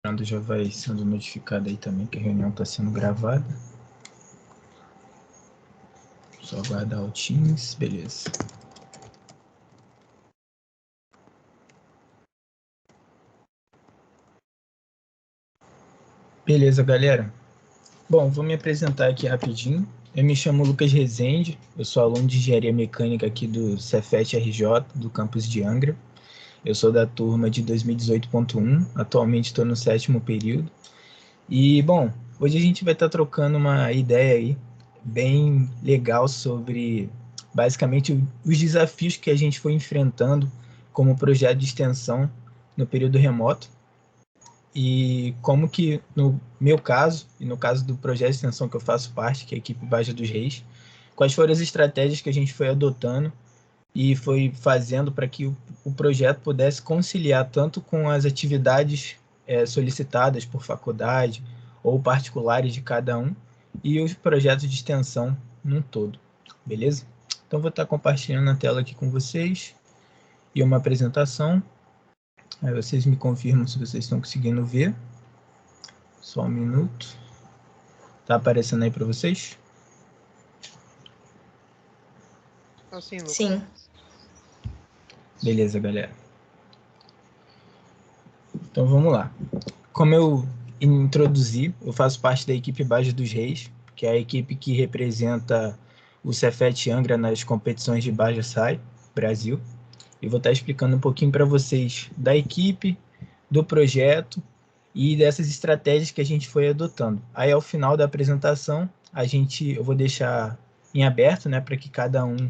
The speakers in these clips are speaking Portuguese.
Já vai sendo notificado aí também que a reunião está sendo gravada. Só aguardar o Teams, beleza. Beleza, galera. Bom, vou me apresentar aqui rapidinho. Eu me chamo Lucas Rezende, eu sou aluno de Engenharia Mecânica aqui do Cefet RJ, do campus de Angra. Eu sou da turma de 2018.1, atualmente estou no 7º período. E, bom, hoje a gente vai estar trocando uma ideia aí bem legal sobre, basicamente, os desafios que a gente foi enfrentando como projeto de extensão no período remoto e como que, no meu caso, e no caso do projeto de extensão que eu faço parte, que é a equipe Baja dos Reis, quais foram as estratégias que a gente foi adotando e foi fazendo para que o projeto pudesse conciliar tanto com as atividades solicitadas por faculdade ou particulares de cada um e os projetos de extensão num todo, beleza? Então vou estar compartilhando a tela aqui com vocês e uma apresentação. Aí vocês me confirmam se vocês estão conseguindo ver. Só um minuto. Tá aparecendo aí para vocês? Sim, Lucas. Sim. Beleza, galera. Então vamos lá. Como eu introduzi, eu faço parte da equipe Baja dos Reis, que é a equipe que representa o Cefet Angra nas competições de Baja Sai Brasil. E vou estar explicando um pouquinho para vocês da equipe, do projeto e dessas estratégias que a gente foi adotando. Aí ao final da apresentação, eu vou deixar em aberto, né, para que cada um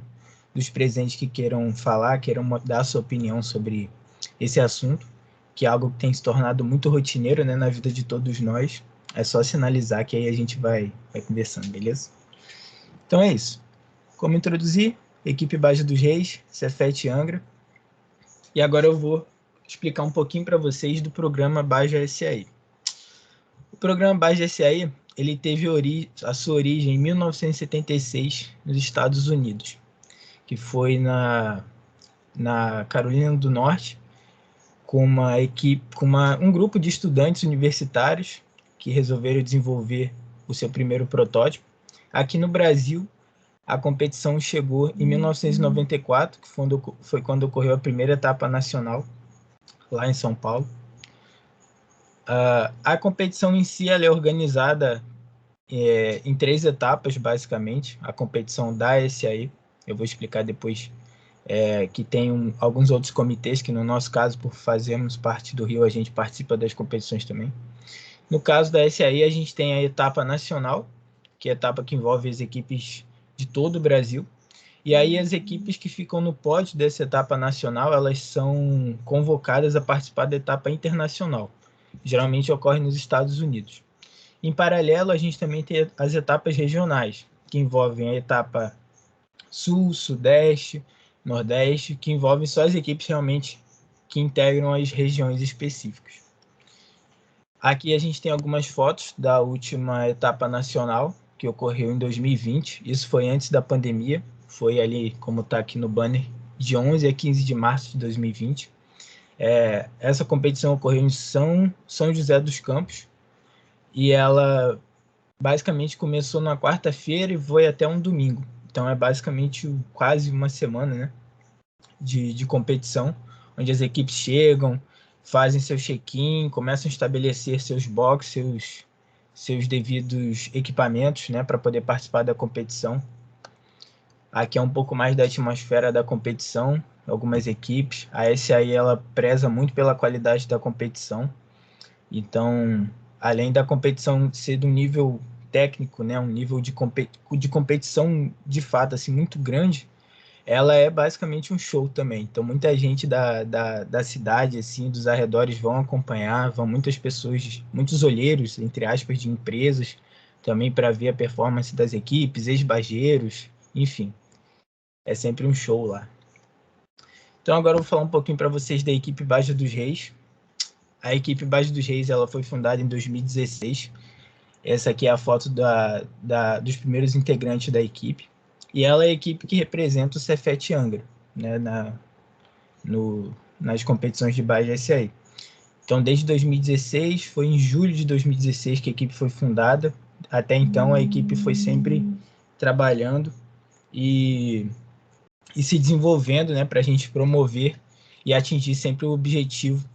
dos presentes que queiram falar, queiram dar a sua opinião sobre esse assunto, que é algo que tem se tornado muito rotineiro, né, na vida de todos nós. É só sinalizar que aí a gente vai conversando, beleza? Então é isso. Como introduzir? Equipe Baja dos Reis, Cefet Angra. E agora eu vou explicar um pouquinho para vocês do programa Baja SAI. O programa Baja SAI, ele teve a sua origem em 1976 nos Estados Unidos, que foi na Carolina do Norte, com uma equipe, um grupo de estudantes universitários que resolveram desenvolver o seu primeiro protótipo. Aqui no Brasil, a competição chegou em 1994, que foi quando ocorreu a primeira etapa nacional, lá em São Paulo. A competição em si ela é organizada em 3 etapas, basicamente. A competição da SAI, eu vou explicar depois, que tem alguns outros comitês, que no nosso caso, por fazermos parte do Rio, a gente participa das competições também. No caso da SAI, a gente tem a etapa nacional, que é a etapa que envolve as equipes de todo o Brasil. E aí as equipes que ficam no pódio dessa etapa nacional, elas são convocadas a participar da etapa internacional. Geralmente ocorre nos Estados Unidos. Em paralelo, a gente também tem as etapas regionais, que envolvem a etapa Sul, Sudeste, Nordeste, que envolvem só as equipes realmente que integram as regiões específicas. Aqui a gente tem algumas fotos da última etapa nacional, que ocorreu em 2020. Isso foi antes da pandemia. Foi ali, como está aqui no banner, de 11 a 15 de março de 2020. Essa competição ocorreu em São José dos Campos. E ela basicamente começou na quarta-feira e foi até um domingo. Então é basicamente quase uma semana, né, de competição, onde as equipes chegam, fazem seu check-in, começam a estabelecer seus boxes, seus devidos equipamentos, né, para poder participar da competição. Aqui é um pouco mais da atmosfera da competição, algumas equipes. A SAI ela preza muito pela qualidade da competição. Então, além da competição ser de um nível técnico, né, um nível de competição de fato assim, muito grande, ela é basicamente um show também. Então, muita gente da cidade, assim, dos arredores vão acompanhar, vão muitas pessoas, muitos olheiros, entre aspas, de empresas, também para ver a performance das equipes, ex-bajeiros, enfim. É sempre um show lá. Então, agora eu vou falar um pouquinho para vocês da equipe Baja dos Reis. A equipe Baja dos Reis ela foi fundada em 2016. Essa aqui é a foto dos primeiros integrantes da equipe. E ela é a equipe que representa o Cefet Angra, né, nas competições de Baja SAI. Então, desde 2016, foi em julho de 2016 que a equipe foi fundada. Até então, a equipe foi sempre trabalhando e se desenvolvendo, né, para a gente promover e atingir sempre o objetivo,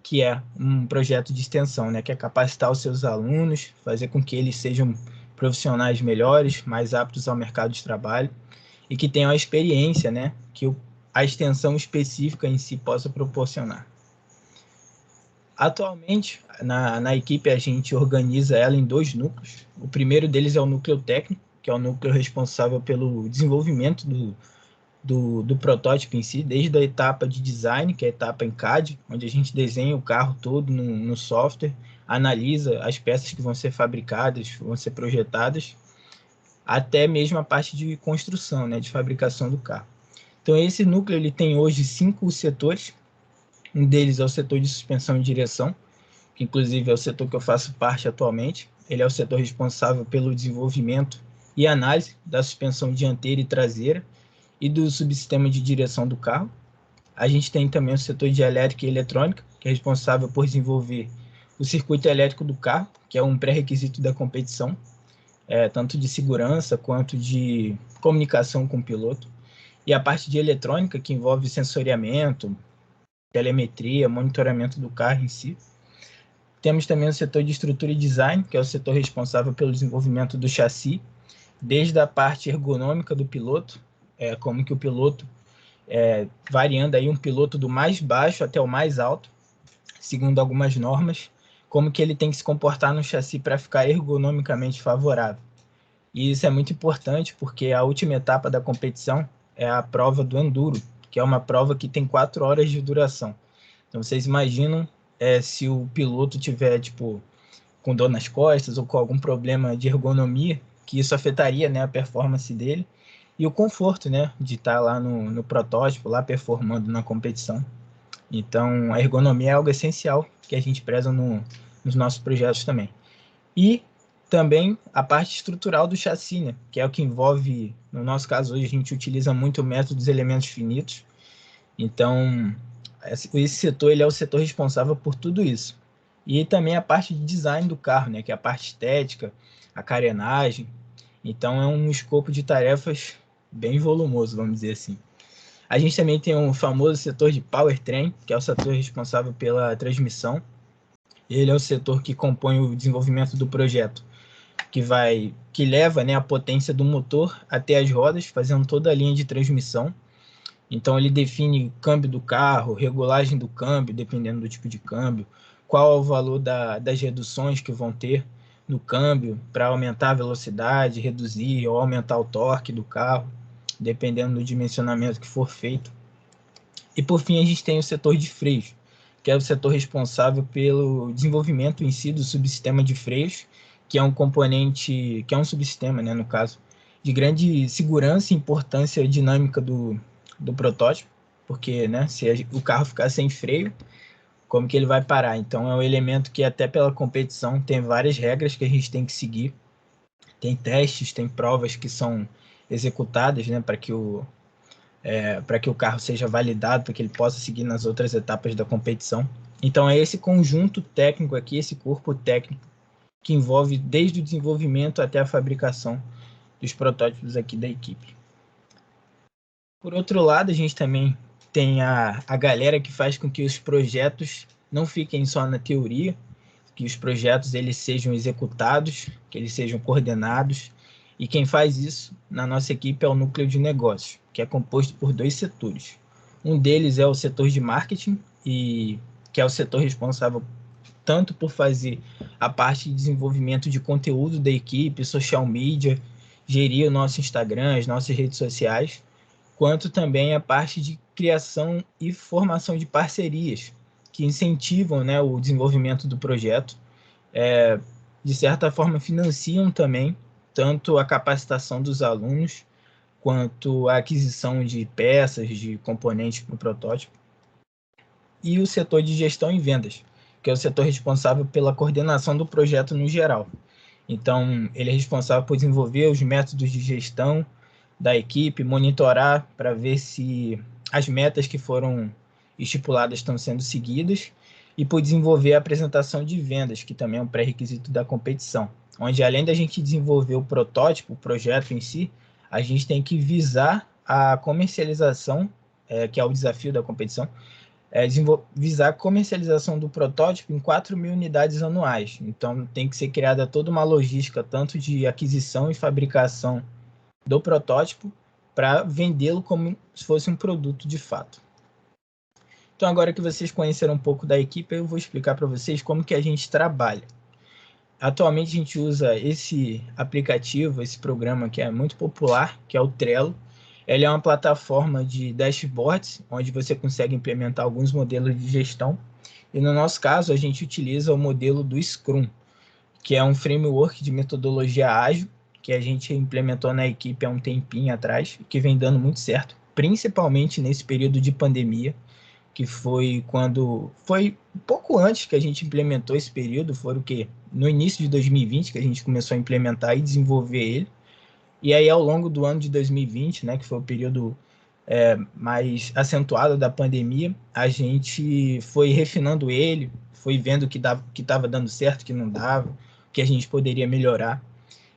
que é um projeto de extensão, né, que é capacitar os seus alunos, fazer com que eles sejam profissionais melhores, mais aptos ao mercado de trabalho e que tenham a experiência, né, que a extensão específica em si possa proporcionar. Atualmente, na equipe, a gente organiza ela em 2 núcleos. O primeiro deles é o núcleo técnico, que é o núcleo responsável pelo desenvolvimento do protótipo em si, desde a etapa de design, que é a etapa em CAD, onde a gente desenha o carro todo no software, analisa as peças que vão ser fabricadas, vão ser projetadas, até mesmo a parte de construção, né, de fabricação do carro. Então, esse núcleo ele tem hoje 5 setores. Um deles é o setor de suspensão e direção, que inclusive é o setor que eu faço parte atualmente. Ele é o setor responsável pelo desenvolvimento e análise da suspensão dianteira e traseira e do subsistema de direção do carro. A gente tem também o setor de elétrica e eletrônica, que é responsável por desenvolver o circuito elétrico do carro, que é um pré-requisito da competição, tanto de segurança quanto de comunicação com o piloto. E a parte de eletrônica, que envolve sensoriamento, telemetria, monitoramento do carro em si. Temos também o setor de estrutura e design, que é o setor responsável pelo desenvolvimento do chassi, desde a parte ergonômica do piloto, como que o piloto, variando aí um piloto do mais baixo até o mais alto, segundo algumas normas, como que ele tem que se comportar no chassi para ficar ergonomicamente favorável. E isso é muito importante porque a última etapa da competição é a prova do enduro, que é uma prova que tem 4 horas de duração. Então, vocês imaginam se o piloto tiver, tipo, com dor nas costas ou com algum problema de ergonomia, que isso afetaria, né, a performance dele e o conforto, né, de estar lá no protótipo, lá performando na competição. Então, a ergonomia é algo essencial que a gente preza nos nossos projetos também. E também a parte estrutural do chassi, né, que é o que envolve, no nosso caso hoje, a gente utiliza muito o método dos elementos finitos. Então, esse setor ele é o setor responsável por tudo isso. E também a parte de design do carro, né, que é a parte estética, a carenagem. Então, é um escopo de tarefas bem volumoso, vamos dizer assim. A gente também tem um famoso setor de powertrain, que é o setor responsável pela transmissão. Ele é o setor que compõe o desenvolvimento do projeto, que leva, né, a potência do motor até as rodas, fazendo toda a linha de transmissão. Então, ele define câmbio do carro, regulagem do câmbio, dependendo do tipo de câmbio, qual é o valor das reduções que vão ter no câmbio para aumentar a velocidade, reduzir ou aumentar o torque do carro, dependendo do dimensionamento que for feito. E, por fim, a gente tem o setor de freios, que é o setor responsável pelo desenvolvimento em si do subsistema de freios, que é um componente, que é um subsistema, né, no caso, de grande segurança e importância dinâmica do protótipo, porque, né, se o carro ficar sem freio, como que ele vai parar? Então, é um elemento que até pela competição tem várias regras que a gente tem que seguir, tem testes, tem provas que são executadas, né, para que o carro seja validado, para que ele possa seguir nas outras etapas da competição. Então, é esse conjunto técnico aqui, esse corpo técnico, que envolve desde o desenvolvimento até a fabricação dos protótipos aqui da equipe. Por outro lado, a gente também tem a galera que faz com que os projetos não fiquem só na teoria, que os projetos eles sejam executados, que eles sejam coordenados. E quem faz isso na nossa equipe é o núcleo de negócios, que é composto por 2 setores. Um deles é o setor de marketing, que é o setor responsável tanto por fazer a parte de desenvolvimento de conteúdo da equipe, social media, gerir o nosso Instagram, as nossas redes sociais, quanto também a parte de criação e formação de parcerias que incentivam, né, o desenvolvimento do projeto, de certa forma financiam também tanto a capacitação dos alunos quanto a aquisição de peças, de componentes para o protótipo. E o setor de gestão e vendas, que é o setor responsável pela coordenação do projeto no geral. Então, ele é responsável por desenvolver os métodos de gestão da equipe, monitorar para ver se as metas que foram estipuladas estão sendo seguidas, e por desenvolver a apresentação de vendas, que também é um pré-requisito da competição, onde além da gente desenvolver o protótipo, o projeto em si, a gente tem que visar a comercialização, que é o desafio da competição, visar a comercialização do protótipo em 4.000 unidades anuais. Então, tem que ser criada toda uma logística, tanto de aquisição e fabricação do protótipo, para vendê-lo como se fosse um produto de fato. Então, agora que vocês conheceram um pouco da equipe, eu vou explicar para vocês como que a gente trabalha. Atualmente, a gente usa esse aplicativo, esse programa que é muito popular, que é o Trello. Ele é uma plataforma de dashboards, onde você consegue implementar alguns modelos de gestão. E no nosso caso, a gente utiliza o modelo do Scrum, que é um framework de metodologia ágil, que a gente implementou na equipe há um tempinho atrás, que vem dando muito certo, principalmente nesse período de pandemia, que foi um pouco antes que a gente implementou esse período, foi o quê? No início de 2020 que a gente começou a implementar e desenvolver ele. E aí, ao longo do ano de 2020, né, que foi o período mais acentuado da pandemia, a gente foi refinando ele, foi vendo que estava dando certo, que não dava, que a gente poderia melhorar.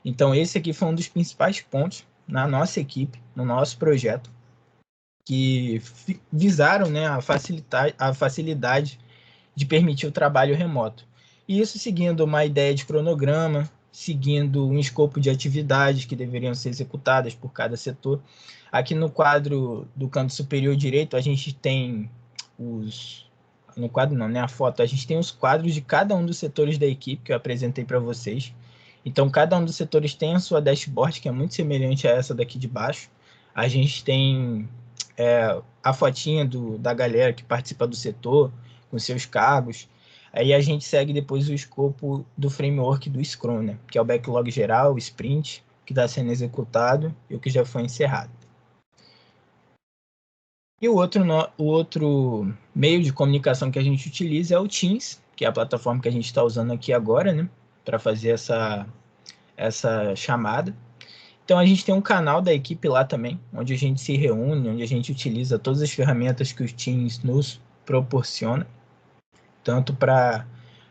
Então, esse aqui foi um dos principais pontos na nossa equipe, no nosso projeto, que visaram, né, a facilidade de permitir o trabalho remoto. E isso seguindo uma ideia de cronograma, seguindo um escopo de atividades que deveriam ser executadas por cada setor. Aqui no quadro do canto superior direito, a gente tem no quadro não, né? A foto, a gente tem os quadros de cada um dos setores da equipe que eu apresentei para vocês. Então, cada um dos setores tem a sua dashboard, que é muito semelhante a essa daqui de baixo. A gente tem a fotinha da galera que participa do setor, com seus cargos. Aí a gente segue depois o escopo do framework do Scrum, né? Que é o backlog geral, o sprint, que está sendo executado e o que já foi encerrado. E o outro meio de comunicação que a gente utiliza é o Teams, que é a plataforma que a gente está usando aqui agora, né? Para fazer essa chamada. Então, a gente tem um canal da equipe lá também, onde a gente se reúne, onde a gente utiliza todas as ferramentas que os Teams nos proporciona, tanto para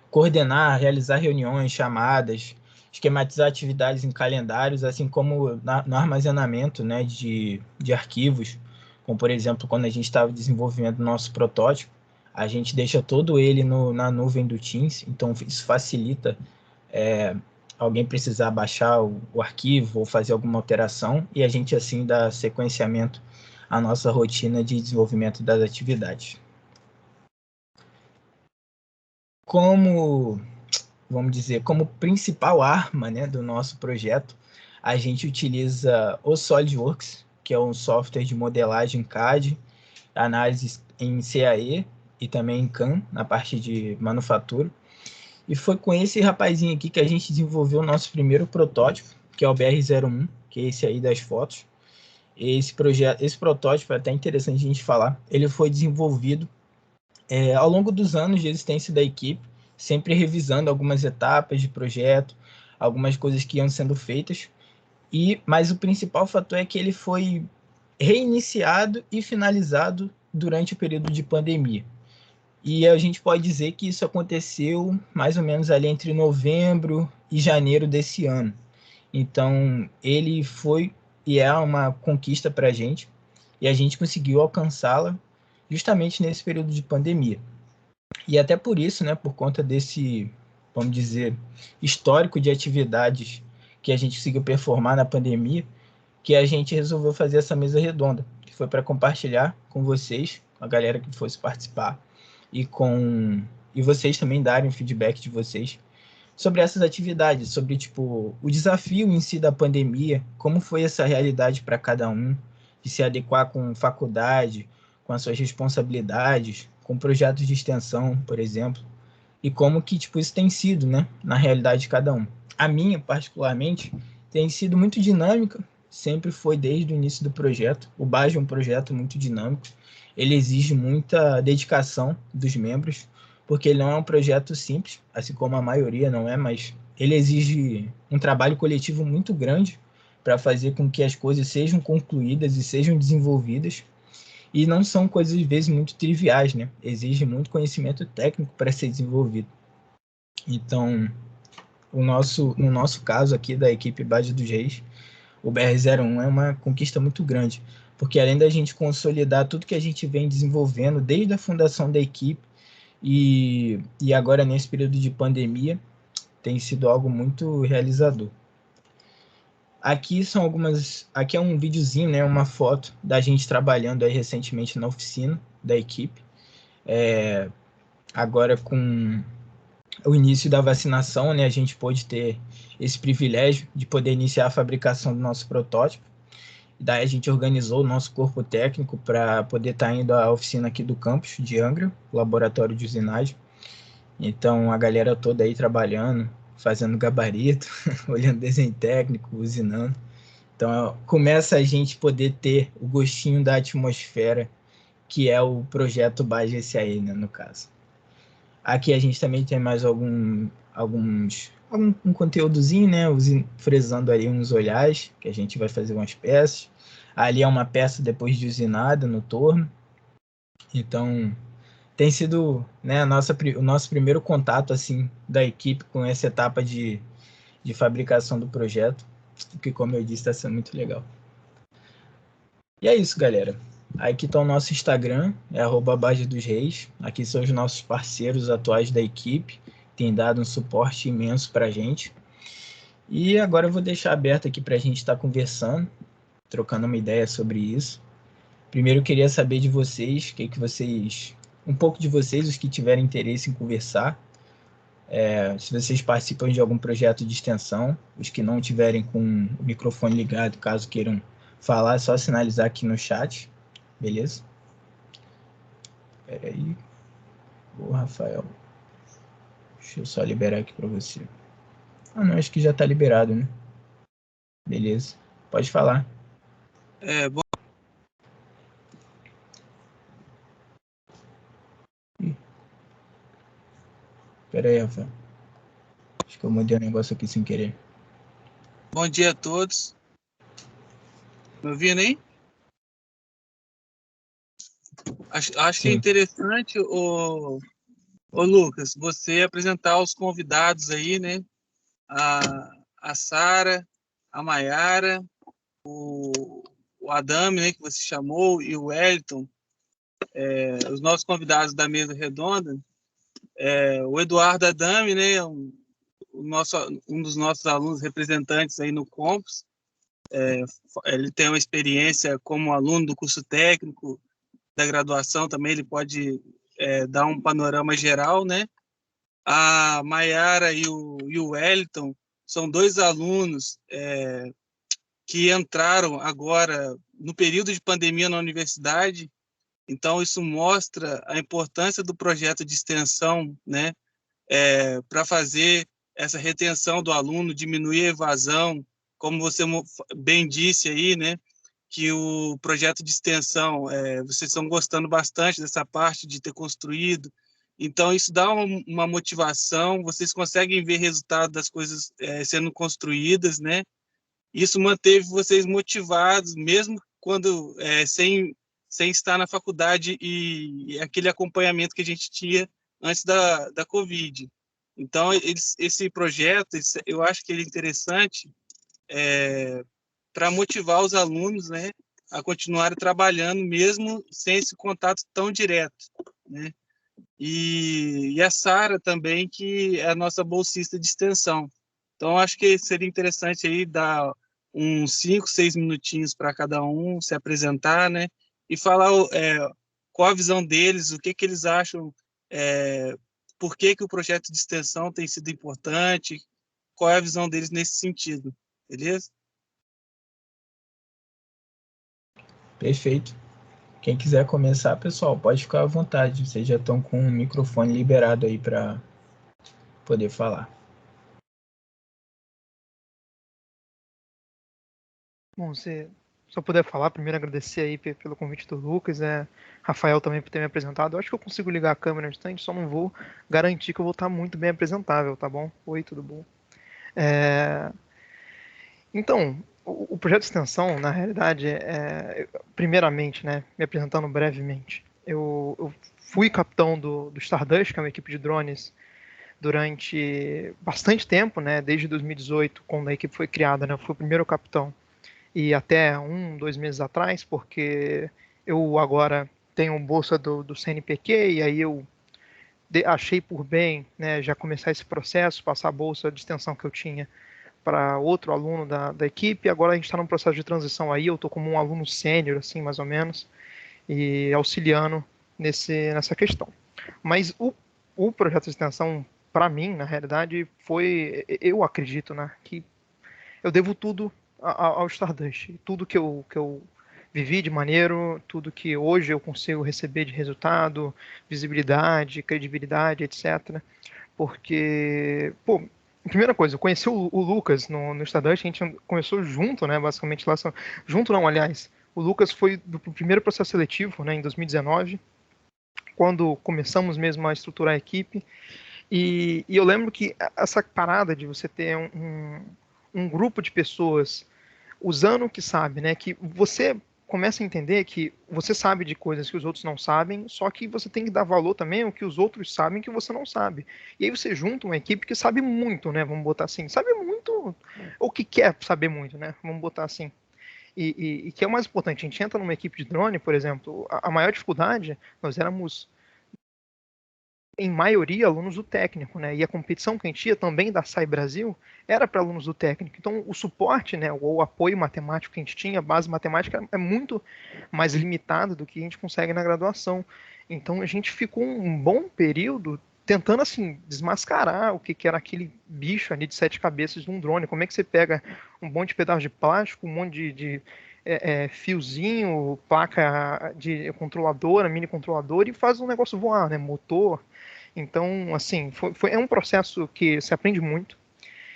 coordenar, realizar reuniões, chamadas, esquematizar atividades em calendários, assim como no armazenamento, né, de arquivos, como, por exemplo, quando a gente estava desenvolvendo o nosso protótipo, a gente deixa todo ele na nuvem do Teams, então isso facilita alguém precisar baixar o arquivo ou fazer alguma alteração, e a gente assim dá sequenciamento à nossa rotina de desenvolvimento das atividades. Como, vamos dizer, como principal arma, né, do nosso projeto, a gente utiliza o SolidWorks, que é um software de modelagem CAD, análise em CAE e também em CAM, na parte de manufatura. E foi com esse rapazinho aqui que a gente desenvolveu o nosso primeiro protótipo, que é o BR-01, que é esse aí das fotos. Esse protótipo é até interessante a gente falar. Ele foi desenvolvido ao longo dos anos de existência da equipe, sempre revisando algumas etapas de projeto, algumas coisas que iam sendo feitas. Mas o principal fator é que ele foi reiniciado e finalizado durante o período de pandemia. E a gente pode dizer que isso aconteceu mais ou menos ali entre novembro e janeiro desse ano. Então, ele foi e é uma conquista para a gente, e a gente conseguiu alcançá-la justamente nesse período de pandemia. E até por isso, né, por conta desse, vamos dizer, histórico de atividades que a gente conseguiu performar na pandemia, que a gente resolveu fazer essa mesa redonda, que foi para compartilhar com vocês, com a galera que fosse participar, e vocês também darem o feedback de vocês sobre essas atividades, sobre tipo o desafio em si da pandemia, como foi essa realidade para cada um, de se adequar com faculdade, com as suas responsabilidades, com projetos de extensão, por exemplo, e como que tipo isso tem sido, né, na realidade de cada um. A minha, particularmente, tem sido muito dinâmica, sempre foi desde o início do projeto. O BAS é um projeto muito dinâmico, ele exige muita dedicação dos membros, porque ele não é um projeto simples, assim como a maioria não é, mas ele exige um trabalho coletivo muito grande para fazer com que as coisas sejam concluídas e sejam desenvolvidas. E não são coisas, às vezes, muito triviais, né? Exige muito conhecimento técnico para ser desenvolvido. Então, no nosso caso aqui da equipe Base dos Reis, o BR-01 é uma conquista muito grande, porque além da gente consolidar tudo que a gente vem desenvolvendo desde a fundação da equipe e agora nesse período de pandemia, tem sido algo muito realizador. Aqui é um videozinho, né, uma foto da gente trabalhando aí recentemente na oficina da equipe. Agora com o início da vacinação, né, a gente pôde ter esse privilégio de poder iniciar a fabricação do nosso protótipo. Daí a gente organizou o nosso corpo técnico para poder estar indo à oficina aqui do campus de Angra, laboratório de usinagem. Então a galera toda aí trabalhando, fazendo gabarito, olhando desenho técnico, usinando. Então começa a gente poder ter o gostinho da atmosfera, que é o projeto Base SAE, né, no caso. Aqui a gente também tem mais um conteúdozinho, né, frisando aí uns olhares, que a gente vai fazer umas peças. Ali é uma peça depois de usinada no torno. Então tem sido, né, o nosso primeiro contato assim da equipe com essa etapa de fabricação do projeto, que, como eu disse, está sendo muito legal. E é isso, galera. Aqui está o nosso Instagram, é @BaseDosReis. Aqui são os nossos parceiros atuais da equipe, tem dado um suporte imenso para a gente. E agora eu vou deixar aberto aqui para a gente estar conversando, trocando uma ideia sobre isso. Primeiro eu queria saber de vocês, um pouco de vocês, os que tiverem interesse em conversar. Se vocês participam de algum projeto de extensão, os que não tiverem com o microfone ligado, caso queiram falar, é só sinalizar aqui no chat, beleza? Espera aí. Ô, Rafael. Deixa eu só liberar aqui para você. Não, acho que já está liberado, né? Beleza. Pode falar. Bom. Espera aí, Rafael. Acho que eu mudei um negócio aqui sem querer. Bom dia a todos. Me ouvindo aí? Acho que é interessante, ô Lucas, você apresentar os convidados aí, né? A Sara, a Maiara, o Adame, né, que você chamou, e o Wellington, os nossos convidados da mesa redonda. O Eduardo Adame, né, um dos nossos alunos representantes aí no Campus. Ele tem uma experiência como aluno do curso técnico, da graduação também, ele pode dar um panorama geral, né? A Maiara e o Wellington são dois alunos que entraram agora no período de pandemia na universidade, então isso mostra a importância do projeto de extensão, né? Para fazer essa retenção do aluno, diminuir a evasão, como você bem disse aí, né? Que o projeto de extensão, vocês estão gostando bastante dessa parte de ter construído, então isso dá uma motivação, vocês conseguem ver resultado das coisas sendo construídas, né? Isso manteve vocês motivados, mesmo quando sem estar na faculdade e aquele acompanhamento que a gente tinha antes da Covid. Então, esse projeto, eu acho que ele é interessante para motivar os alunos, né, a continuarem trabalhando mesmo sem esse contato tão direto, né? E a Sara também, que é a nossa bolsista de extensão. Então, acho que seria interessante aí dar uns 5, 6 minutinhos para cada um se apresentar, né? E falar qual a visão deles, o que eles acham, por que o projeto de extensão tem sido importante, qual é a visão deles nesse sentido, beleza? Perfeito. Quem quiser começar, pessoal, pode ficar à vontade. Vocês já estão com o microfone liberado aí para poder falar. Bom, se eu puder falar, primeiro agradecer aí pelo convite do Lucas, Rafael também por ter me apresentado. Eu acho que eu consigo ligar a câmera no instante, só não vou garantir que eu vou estar muito bem apresentável, tá bom? Oi, tudo bom? Então, o projeto de extensão, na realidade, primeiramente, né, me apresentando brevemente, eu fui capitão do Stardust, que é uma equipe de drones, durante bastante tempo, né, desde 2018, quando a equipe foi criada, né, eu fui o primeiro capitão, e até 2 meses atrás, porque eu agora tenho bolsa do CNPq, e aí eu achei por bem, né, já começar esse processo, passar a bolsa de extensão que eu tinha para outro aluno da equipe. Agora a gente está num processo de transição aí, eu estou como um aluno sênior, assim, mais ou menos, e auxiliando nessa questão. Mas o projeto de extensão, para mim, na realidade, eu acredito, né, que eu devo tudo ao Stardust. Tudo que eu vivi de maneiro, tudo que hoje eu consigo receber de resultado, visibilidade, credibilidade, etc. Porque, pô, primeira coisa, eu conheci o Lucas no Stardust, a gente começou junto, né, basicamente lá, junto não, aliás, o Lucas foi do primeiro processo seletivo, né, em 2019, quando começamos mesmo a estruturar a equipe, e eu lembro que essa parada de você ter um grupo de pessoas usando o que sabe, né, que você começa a entender que você sabe de coisas que os outros não sabem, só que você tem que dar valor também ao que os outros sabem que você não sabe. E aí você junta uma equipe que sabe muito, né? Vamos botar assim, sabe muito, ou que quer saber muito, né? Vamos botar assim. E que é o mais importante, a gente entra numa equipe de drone, por exemplo, a maior dificuldade, nós éramos em maioria alunos do técnico, né? E a competição que a gente tinha também da SAI Brasil era para alunos do técnico. Então o suporte, né, o apoio matemático que a gente tinha, a base matemática é muito mais limitada do que a gente consegue na graduação. Então a gente ficou um bom período tentando assim desmascarar o que era aquele bicho ali de 7 cabeças de um drone. Como é que você pega um monte de pedaço de plástico, um monte de fiozinho, placa de controladora, mini controlador e faz um negócio voar, né? Motor. Então, assim, é um processo que se aprende muito.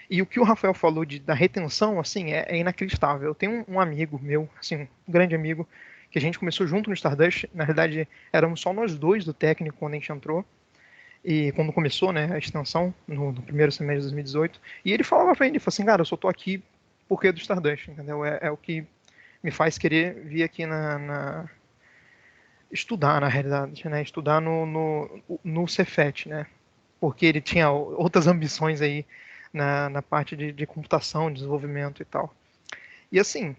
E o que o Rafael falou da retenção, assim, é inacreditável. Eu tenho um amigo meu, assim, um grande amigo, que a gente começou junto no Stardust. Na realidade, éramos só nós dois do técnico quando a gente entrou. E quando começou, né, a extensão, no primeiro semestre de 2018. E ele falava pra ele, falou assim, cara, eu só tô aqui porque é do Stardust, entendeu? É o que me faz querer vir aqui estudar, na realidade, né? Estudar no Cefet, né? Porque ele tinha outras ambições aí na parte de computação, desenvolvimento e tal. E assim,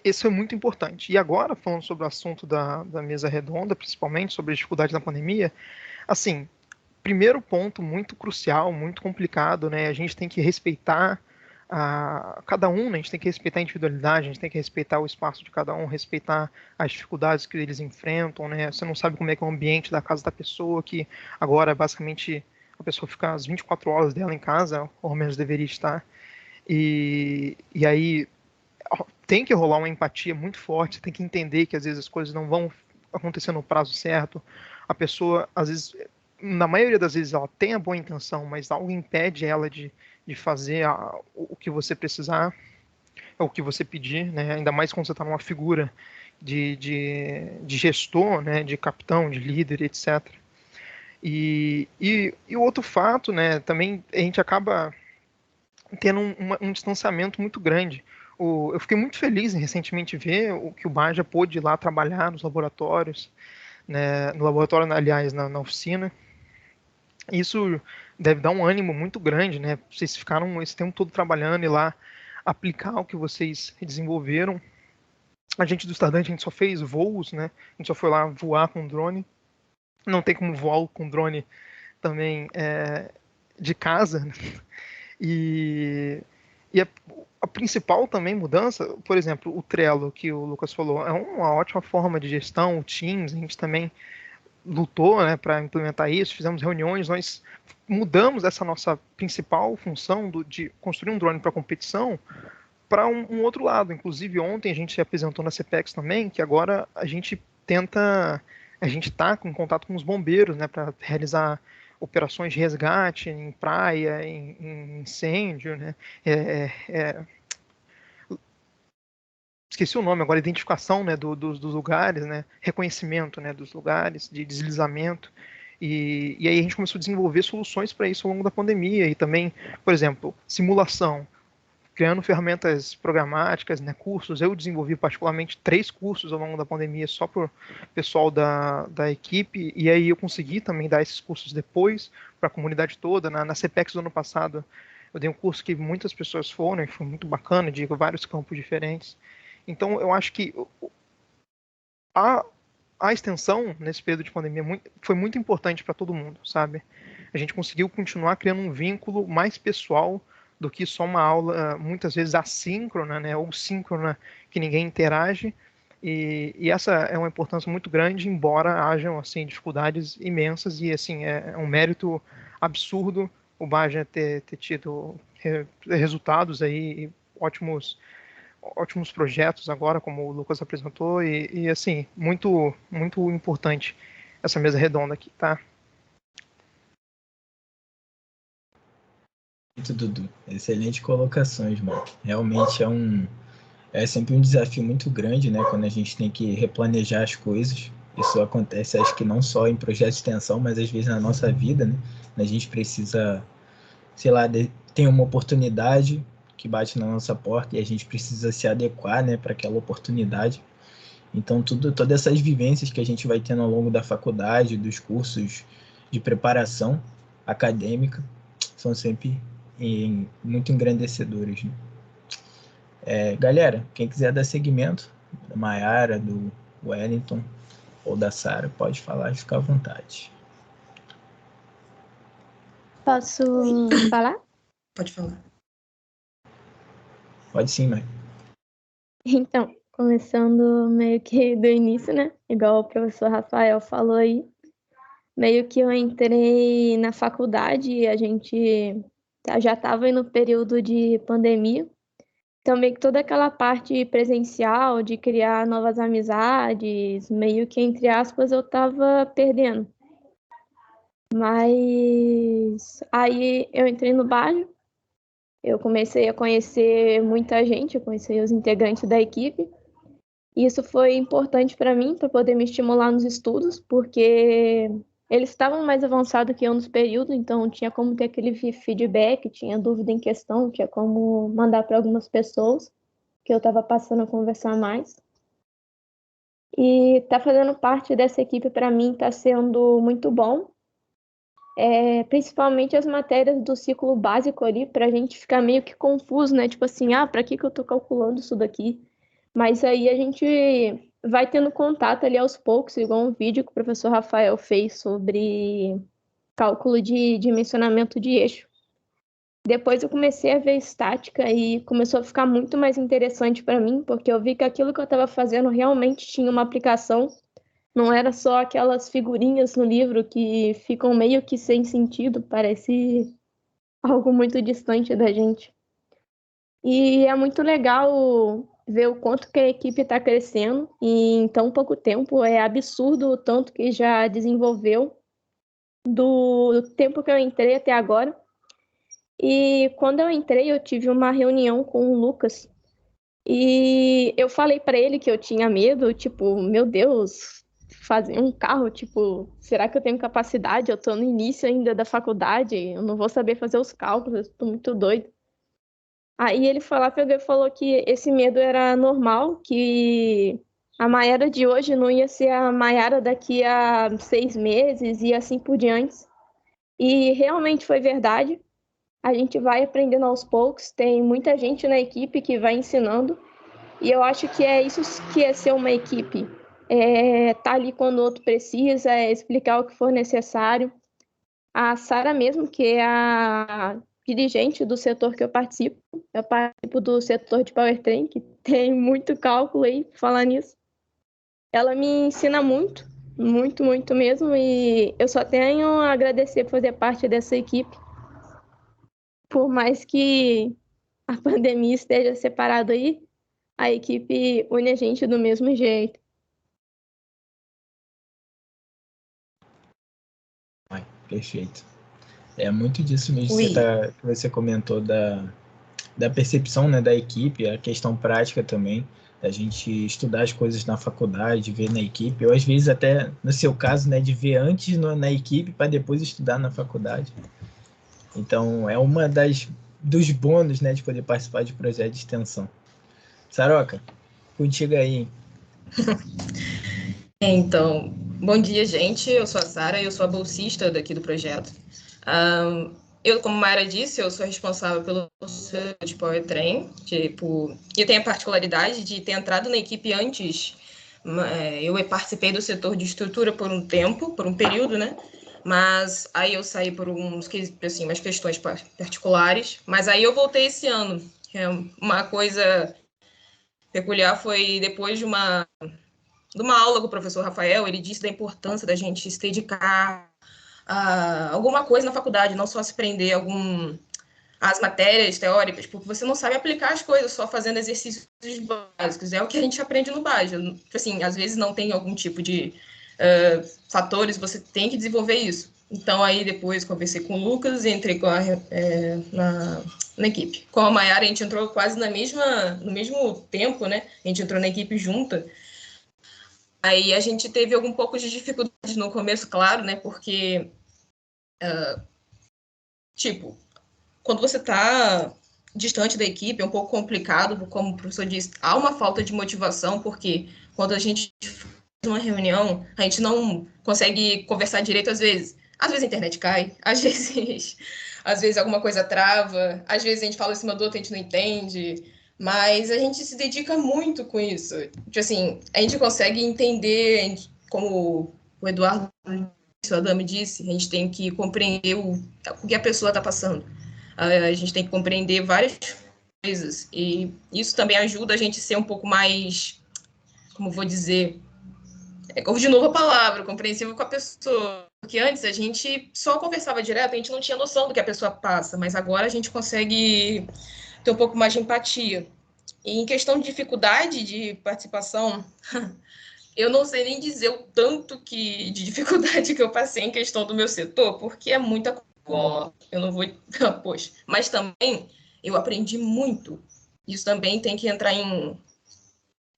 isso é muito importante. E agora, falando sobre o assunto da mesa redonda, principalmente sobre a dificuldade da pandemia, assim, primeiro ponto muito crucial, muito complicado, né? A gente tem que respeitar cada um, né? A gente tem que respeitar a individualidade, a gente tem que respeitar o espaço de cada um, respeitar as dificuldades que eles enfrentam, né? Você não sabe como é que é o ambiente da casa da pessoa, que agora basicamente a pessoa fica as 24 horas dela em casa, ou menos deveria estar. E aí tem que rolar uma empatia muito forte, tem que entender que às vezes as coisas não vão acontecer no prazo certo. A pessoa, às vezes, na maioria das vezes, ela tem a boa intenção, mas algo impede ela de fazer o que você precisar, ou o que você pedir, né? Ainda mais quando você está numa figura de gestor, né? De capitão, de líder, etc. E o outro fato, né? Também a gente acaba tendo um distanciamento muito grande. Eu fiquei muito feliz em recentemente ver o que o Baja pôde ir lá trabalhar nos laboratórios, né, no laboratório, aliás, na oficina. Isso deve dar um ânimo muito grande, né? Vocês ficaram esse tempo todo trabalhando e lá aplicar o que vocês desenvolveram. A gente do Stardust, a gente só fez voos, né? A gente só foi lá voar com drone. Não tem como voar com drone também de casa, né? E a principal também mudança, por exemplo, o Trello, que o Lucas falou, é uma ótima forma de gestão, o Teams, a gente também lutou, né, para implementar isso, fizemos reuniões, nós mudamos essa nossa principal função de construir um drone para competição para um outro lado. Inclusive, ontem a gente se apresentou na CPEX também, que agora a gente está em contato com os bombeiros, né, para realizar operações de resgate em praia, em incêndio, né? Esqueci o nome agora, identificação, né, dos lugares, né? Reconhecimento, né, dos lugares de deslizamento. E aí a gente começou a desenvolver soluções para isso ao longo da pandemia e também, por exemplo, simulação. criando ferramentas programáticas, né, cursos. Eu desenvolvi particularmente 3 cursos ao longo da pandemia só para o pessoal da equipe, e aí eu consegui também dar esses cursos depois para a comunidade toda. Na CPEX do ano passado, eu dei um curso que muitas pessoas foram, e foi muito bacana, de vários campos diferentes. Então, eu acho que a extensão nesse período de pandemia foi muito importante para todo mundo, sabe? A gente conseguiu continuar criando um vínculo mais pessoal do que só uma aula, muitas vezes assíncrona, né, ou síncrona, que ninguém interage. E essa é uma importância muito grande, embora hajam assim dificuldades imensas, e assim é um mérito absurdo o Baja ter tido resultados aí, ótimos projetos agora, como o Lucas apresentou, e assim, muito, muito importante essa mesa redonda aqui, tá? Muito, Dudu. Excelente colocações, mano. Realmente é sempre um desafio muito grande, né? Quando a gente tem que replanejar as coisas. Isso acontece, acho que não só em projetos de extensão, mas às vezes na nossa vida, né? A gente precisa, sei lá, tem uma oportunidade que bate na nossa porta e a gente precisa se adequar, né, para aquela oportunidade. Então, todas essas vivências que a gente vai tendo ao longo da faculdade, dos cursos de preparação acadêmica, são sempre muito engrandecedoras, né? Galera, quem quiser dar seguimento, da Mayara, do Wellington ou da Sara, pode falar, fica à vontade. Posso falar? Pode falar. Pode sim, Mai. Então, começando meio que do início, né? Igual o professor Rafael falou aí, meio que eu entrei na faculdade e a gente já estava no período de pandemia. Então, meio que toda aquela parte presencial de criar novas amizades, meio que, entre aspas, eu estava perdendo. Mas aí eu entrei no Baja, eu comecei a conhecer muita gente, eu conheci os integrantes da equipe. E isso foi importante para mim, para poder me estimular nos estudos, porque eles estavam mais avançados que eu nos períodos, então tinha como ter aquele feedback, tinha dúvida em questão, tinha como mandar para algumas pessoas que eu estava passando a conversar mais. E tá fazendo parte dessa equipe para mim está sendo muito bom. Principalmente as matérias do ciclo básico ali, para a gente ficar meio que confuso, né? Tipo assim, para que eu tô calculando isso daqui? Mas aí a gente vai tendo contato ali aos poucos, igual um vídeo que o professor Rafael fez sobre cálculo de dimensionamento de eixo. Depois eu comecei a ver estática e começou a ficar muito mais interessante para mim, porque eu vi que aquilo que eu estava fazendo realmente tinha uma aplicação. Não era só aquelas figurinhas no livro que ficam meio que sem sentido, parece algo muito distante da gente. E é muito legal ver o quanto que a equipe está crescendo e em tão pouco tempo. É absurdo o tanto que já desenvolveu do tempo que eu entrei até agora. E quando eu entrei, eu tive uma reunião com o Lucas e eu falei para ele que eu tinha medo, tipo, meu Deus, fazer um carro, tipo, será que eu tenho capacidade? Eu tô no início ainda da faculdade, eu não vou saber fazer os cálculos, eu tô muito doido. Aí ele falou que esse medo era normal, que a Mayara de hoje não ia ser a Mayara daqui a 6 meses e assim por diante. E realmente foi verdade. A gente vai aprendendo aos poucos, tem muita gente na equipe que vai ensinando. E eu acho que é isso que é ser uma equipe. Tá ali quando o outro precisa, explicar o que for necessário. A Sara mesmo, que é a dirigente do setor que eu participo do setor de powertrain, que tem muito cálculo aí, falar nisso. Ela me ensina muito, muito, muito mesmo, e eu só tenho a agradecer por fazer parte dessa equipe. Por mais que a pandemia esteja separada aí, a equipe une a gente do mesmo jeito. Perfeito. É muito disso mesmo que você comentou da percepção, né, da equipe, a questão prática também, da gente estudar as coisas na faculdade, ver na equipe, ou às vezes até, no seu caso, né, de ver antes na equipe para depois estudar na faculdade. Então, é uma das dos bônus, né, de poder participar de projeto de extensão. Saroca, contigo aí, hein? Então, bom dia, gente. Eu sou a Sara e eu sou a bolsista daqui do projeto. Eu, como a Mayara disse, eu sou responsável pelo setor de Powertrain. Eu tenho a particularidade de ter entrado na equipe antes. Eu participei do setor de estrutura por um tempo, por um período, né? Mas aí eu saí por umas questões particulares. Mas aí eu voltei esse ano. Uma coisa peculiar foi depois de uma aula com o professor Rafael, ele disse da importância da gente se dedicar a alguma coisa na faculdade, não só se prender às matérias teóricas, porque você não sabe aplicar as coisas só fazendo exercícios básicos. É o que a gente aprende no básico. Assim, às vezes não tem algum tipo de fatores, você tem que desenvolver isso. Então, aí depois conversei com o Lucas e entrei na equipe. Com a Mayara, a gente entrou quase no mesmo tempo, né? A gente entrou na equipe junta. Aí a gente teve algum pouco de dificuldade no começo, claro, né? Porque, quando você está distante da equipe, é um pouco complicado, como o professor disse, há uma falta de motivação, porque quando a gente faz uma reunião, a gente não consegue conversar direito às vezes. Às vezes a internet cai, às vezes alguma coisa trava, às vezes a gente fala em cima do outro e a gente não entende, mas a gente se dedica muito com isso. Assim, a gente consegue entender, como o Eduardo e o Adame disse, a gente tem que compreender o que a pessoa está passando. A gente tem que compreender várias coisas, e isso também ajuda a gente a ser um pouco mais, como vou dizer, de novo a palavra, compreensivo com a pessoa. Porque antes a gente só conversava direto, a gente não tinha noção do que a pessoa passa, mas agora a gente consegue ter um pouco mais de empatia. E em questão de dificuldade de participação, eu não sei nem dizer o tanto de dificuldade que eu passei em questão do meu setor, porque é muita coisa. Eu não vou... Poxa, mas também eu aprendi muito. Isso também tem que entrar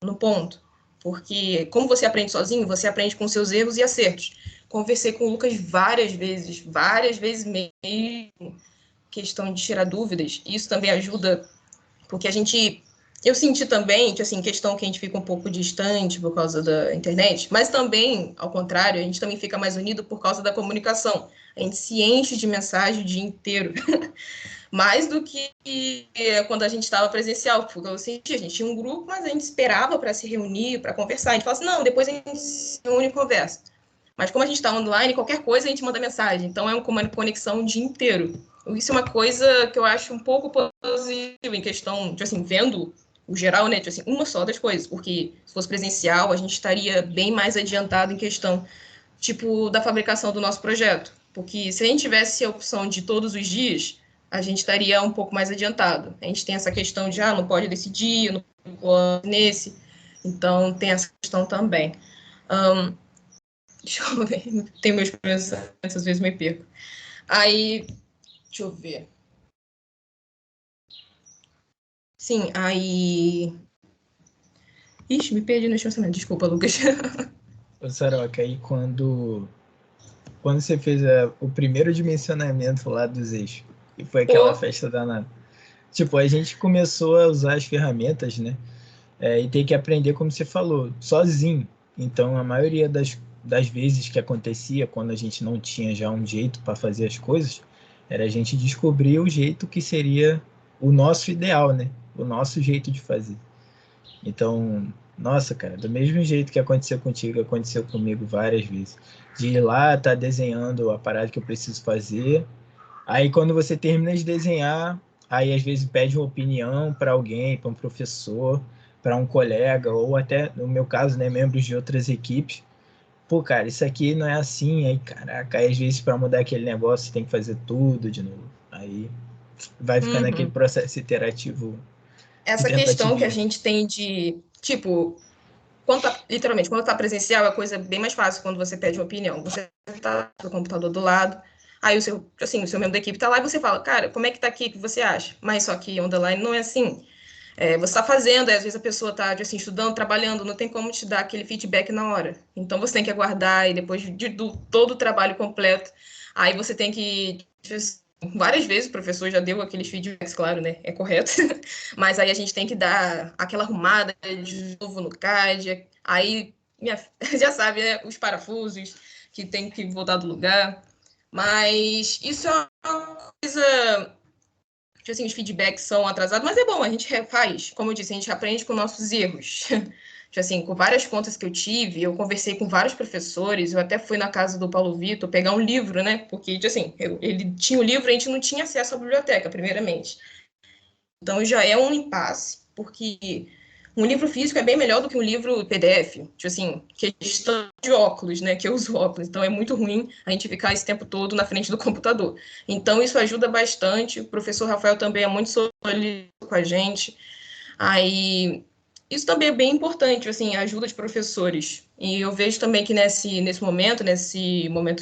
no ponto. Porque como você aprende sozinho, você aprende com seus erros e acertos. Conversei com o Lucas várias vezes mesmo, questão de tirar dúvidas. Isso também ajuda, porque eu senti também que, assim, questão que a gente fica um pouco distante por causa da internet, mas também, ao contrário, a gente também fica mais unido por causa da comunicação. A gente se enche de mensagem o dia inteiro. Mais do que quando a gente estava presencial, porque eu senti, a gente tinha um grupo, mas a gente esperava para se reunir, para conversar. A gente falava assim, não, depois a gente se reúne e conversa. Mas como a gente está online, qualquer coisa a gente manda mensagem. Então é uma conexão o dia inteiro. Isso é uma coisa que eu acho um pouco positiva em questão, assim, vendo o geral, né, assim, uma só das coisas, porque se fosse presencial, a gente estaria bem mais adiantado em questão, da fabricação do nosso projeto. Porque se a gente tivesse a opção de todos os dias, a gente estaria um pouco mais adiantado. A gente tem essa questão de, não pode decidir, não pode nesse. Então, tem essa questão também. Deixa eu ver, tem meus pensamentos, às vezes me perco. Aí, deixa eu ver. Sim, aí... Ixi, me perdi nos pensamentos, desculpa, Lucas. Ô, Saroca, aí quando você fez o primeiro dimensionamento lá dos eixos, e foi aquela festa danada. A gente começou a usar as ferramentas, né? E tem que aprender, como você falou, sozinho. Então, a maioria das vezes que acontecia, quando a gente não tinha já um jeito para fazer as coisas, era a gente descobrir o jeito que seria o nosso ideal, né? O nosso jeito de fazer. Então, nossa, cara, do mesmo jeito que aconteceu contigo, aconteceu comigo várias vezes. De ir lá, tá desenhando a parada que eu preciso fazer. Aí, quando você termina de desenhar, aí às vezes pede uma opinião para alguém, para um professor, para um colega, ou até, no meu caso, né, membros de outras equipes. Pô, cara, isso aqui não é assim. Aí, caraca, aí às vezes para mudar aquele negócio você tem que fazer tudo de novo. Aí vai ficando aquele processo iterativo. Essa questão que a gente tem de, literalmente, quando tá presencial, é coisa bem mais fácil quando você pede uma opinião. Você tá no computador do lado, aí o seu membro da equipe tá lá e você fala, cara, como é que tá aqui, o que você acha? Mas só que online não é assim. Você tá fazendo, aí às vezes a pessoa tá, estudando, trabalhando, não tem como te dar aquele feedback na hora. Então você tem que aguardar, e depois de todo o trabalho completo, aí você tem que várias vezes o professor já deu aqueles feedbacks, claro, né? É correto. Mas aí a gente tem que dar aquela arrumada de novo no CAD. Aí, já sabe, né? Os parafusos que tem que voltar do lugar. Mas isso é uma coisa... Tipo assim, os feedbacks são atrasados, mas é bom, a gente refaz. Como eu disse, a gente aprende com nossos erros. Tipo assim, com várias contas que eu tive, eu conversei com vários professores, eu até fui na casa do Paulo Vitor pegar um livro, né? Porque, tipo assim, ele tinha o livro, a gente não tinha acesso à biblioteca, primeiramente. Então já é um impasse, porque um livro físico é bem melhor do que um livro PDF. Tipo assim, questão de óculos, né? Que eu uso óculos, então é muito ruim a gente ficar esse tempo todo na frente do computador. Então isso ajuda bastante. O professor Rafael também é muito solícito com a gente. Aí isso também é bem importante, assim, a ajuda de professores. E eu vejo também que nesse momento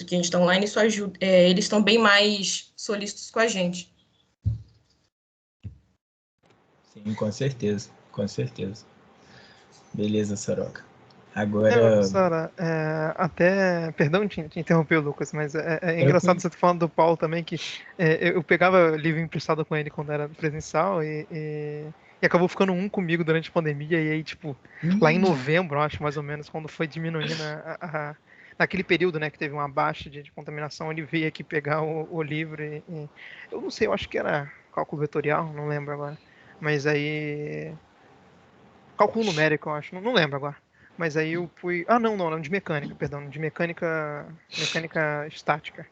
que a gente está online, isso ajuda, eles estão bem mais solícitos com a gente. Sim, com certeza, com certeza. Beleza, Saroca. Agora... Sara, perdão te interromper, Lucas, mas é engraçado você estar falando do Paulo também, que eu pegava livro emprestado com ele quando era presencial e acabou ficando um comigo durante a pandemia, e aí, tipo, lá em novembro, acho, mais ou menos, quando foi diminuindo naquele período, né, que teve uma baixa de contaminação, ele veio aqui pegar o livro e eu não sei, eu acho que era cálculo vetorial, não lembro agora, mas aí... Cálculo numérico, eu acho, não lembro agora. Mas aí eu fui... Ah, não, de mecânica, perdão, de mecânica estática.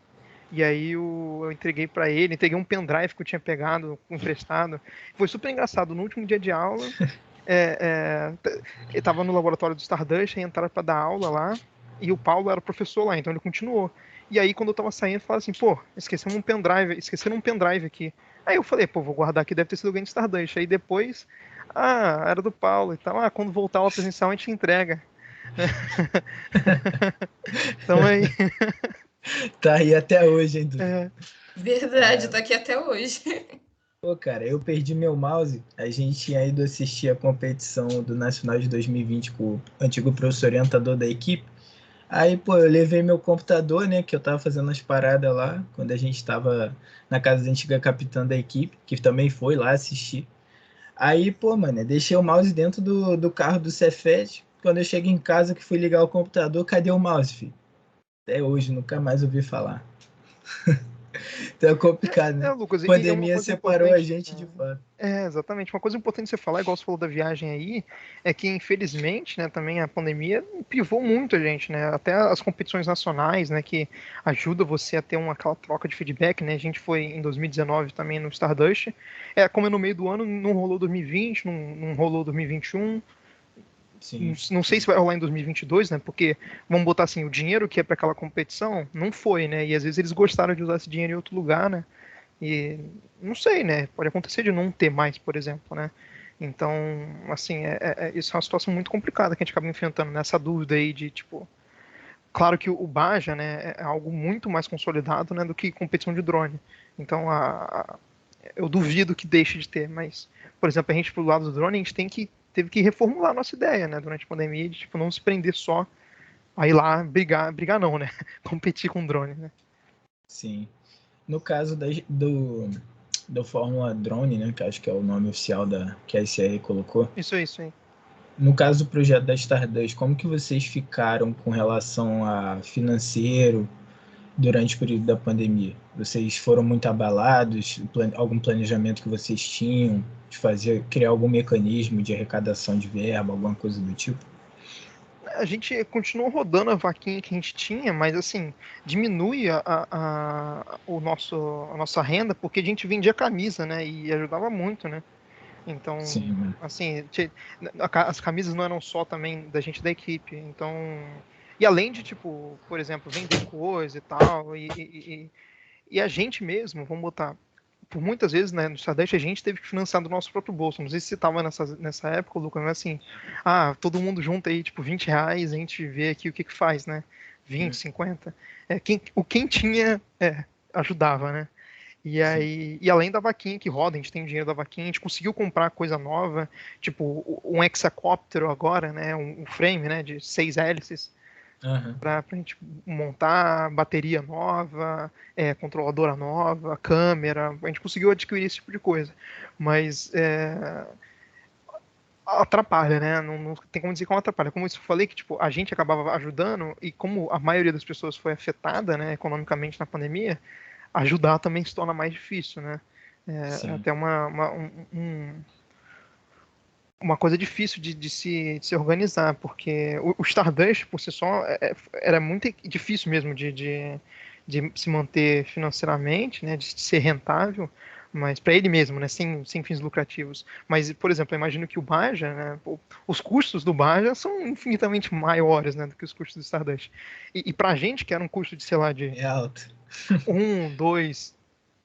E aí eu entreguei pra ele, entreguei um pendrive que eu tinha pegado, emprestado. Foi super engraçado, no último dia de aula, ele tava no laboratório do Stardust, aí entraram pra dar aula lá, e o Paulo era professor lá, então ele continuou. E aí quando eu tava saindo, falaram assim, pô, esqueceram um pendrive aqui. Aí eu falei, pô, vou guardar aqui, deve ter sido alguém do Stardust. Aí depois, era do Paulo e tal. Quando voltar aula presencial a gente entrega. Então aí... Tá aí até hoje, hein, Dudu? Verdade, tá aqui até hoje. Pô, cara, eu perdi meu mouse. A gente tinha ido assistir a competição do Nacional de 2020 com o antigo professor orientador da equipe. Aí, pô, eu levei meu computador, né, que eu tava fazendo as paradas lá, quando a gente tava na casa da antiga capitã da equipe, que também foi lá assistir. Aí, pô, mano, eu deixei o mouse dentro do carro do Cefet. Quando eu chego em casa que fui ligar o computador, cadê o mouse, filho? Até hoje, nunca mais ouvi falar. Então é complicado, né? Lucas, A e é uma pandemia coisa separou a importante. gente de fato. Exatamente. Uma coisa importante você falar, igual você falou da viagem aí, é que infelizmente, né, também a pandemia privou muito a gente, né? Até as competições nacionais, né, que ajuda você a ter aquela troca de feedback, né? A gente foi em 2019 também no Stardust. Como é no meio do ano, não rolou 2020, não rolou 2021. Sim. Não sei se vai rolar em 2022, né? Porque, vamos botar assim, o dinheiro que é para aquela competição não foi, né? E às vezes eles gostaram de usar esse dinheiro em outro lugar, né? E não sei, né? Pode acontecer de não ter mais, por exemplo, né? Então, assim, isso é uma situação muito complicada que a gente acaba enfrentando nessa dúvida aí de, tipo... Claro que o Baja, né, é algo muito mais consolidado, né, do que competição de drone. Então, eu duvido que deixe de ter, mas, por exemplo, a gente, pro lado do drone, a gente teve que reformular a nossa ideia, né, durante a pandemia, de, tipo, não se prender só a ir lá brigar não, né? Competir com drone, né? Sim. No caso do Fórmula Drone, né, que acho que é o nome oficial que a SRE colocou. Isso aí. No caso do projeto da Stardust, como que vocês ficaram com relação a financeiro durante o período da pandemia? Vocês foram muito abalados? Algum planejamento que vocês tinham de criar algum mecanismo de arrecadação de verba, alguma coisa do tipo? A gente continuou rodando a vaquinha que a gente tinha, mas assim, diminui a nossa renda porque a gente vendia camisa, né? E ajudava muito, né? Então, Sim, assim, as camisas não eram só também da gente da equipe. Então, e além de, tipo, por exemplo, vender coisa e tal, e a gente mesmo, vamos botar, por muitas vezes, né, no Stardust a gente teve que financiar do nosso próprio bolso. Não sei se você estava nessa época, Lucas, mas assim, todo mundo junta aí, tipo, R$20, a gente vê aqui o que faz, né? 20, 50. Quem tinha, ajudava, né? E aí, e além da vaquinha que roda, a gente tem o dinheiro da vaquinha, a gente conseguiu comprar coisa nova, tipo um hexacóptero agora, né? Um frame, né? De 6 hélices. para a gente montar bateria nova, controladora nova, câmera. A gente conseguiu adquirir esse tipo de coisa. Mas atrapalha, né? Não tem como dizer como atrapalha. Como eu falei, que tipo, a gente acabava ajudando, e como a maioria das pessoas foi afetada, né, economicamente na pandemia, ajudar também se torna mais difícil, né? É até uma coisa difícil de se organizar, porque o Stardust, por si só, era muito difícil mesmo de se manter financeiramente, né, de ser rentável, mas para ele mesmo, né, sem fins lucrativos. Mas, por exemplo, eu imagino que o Baja, né, os custos do Baja são infinitamente maiores, né, do que os custos do Stardust. E para a gente, que era um custo de, sei lá, de É alto.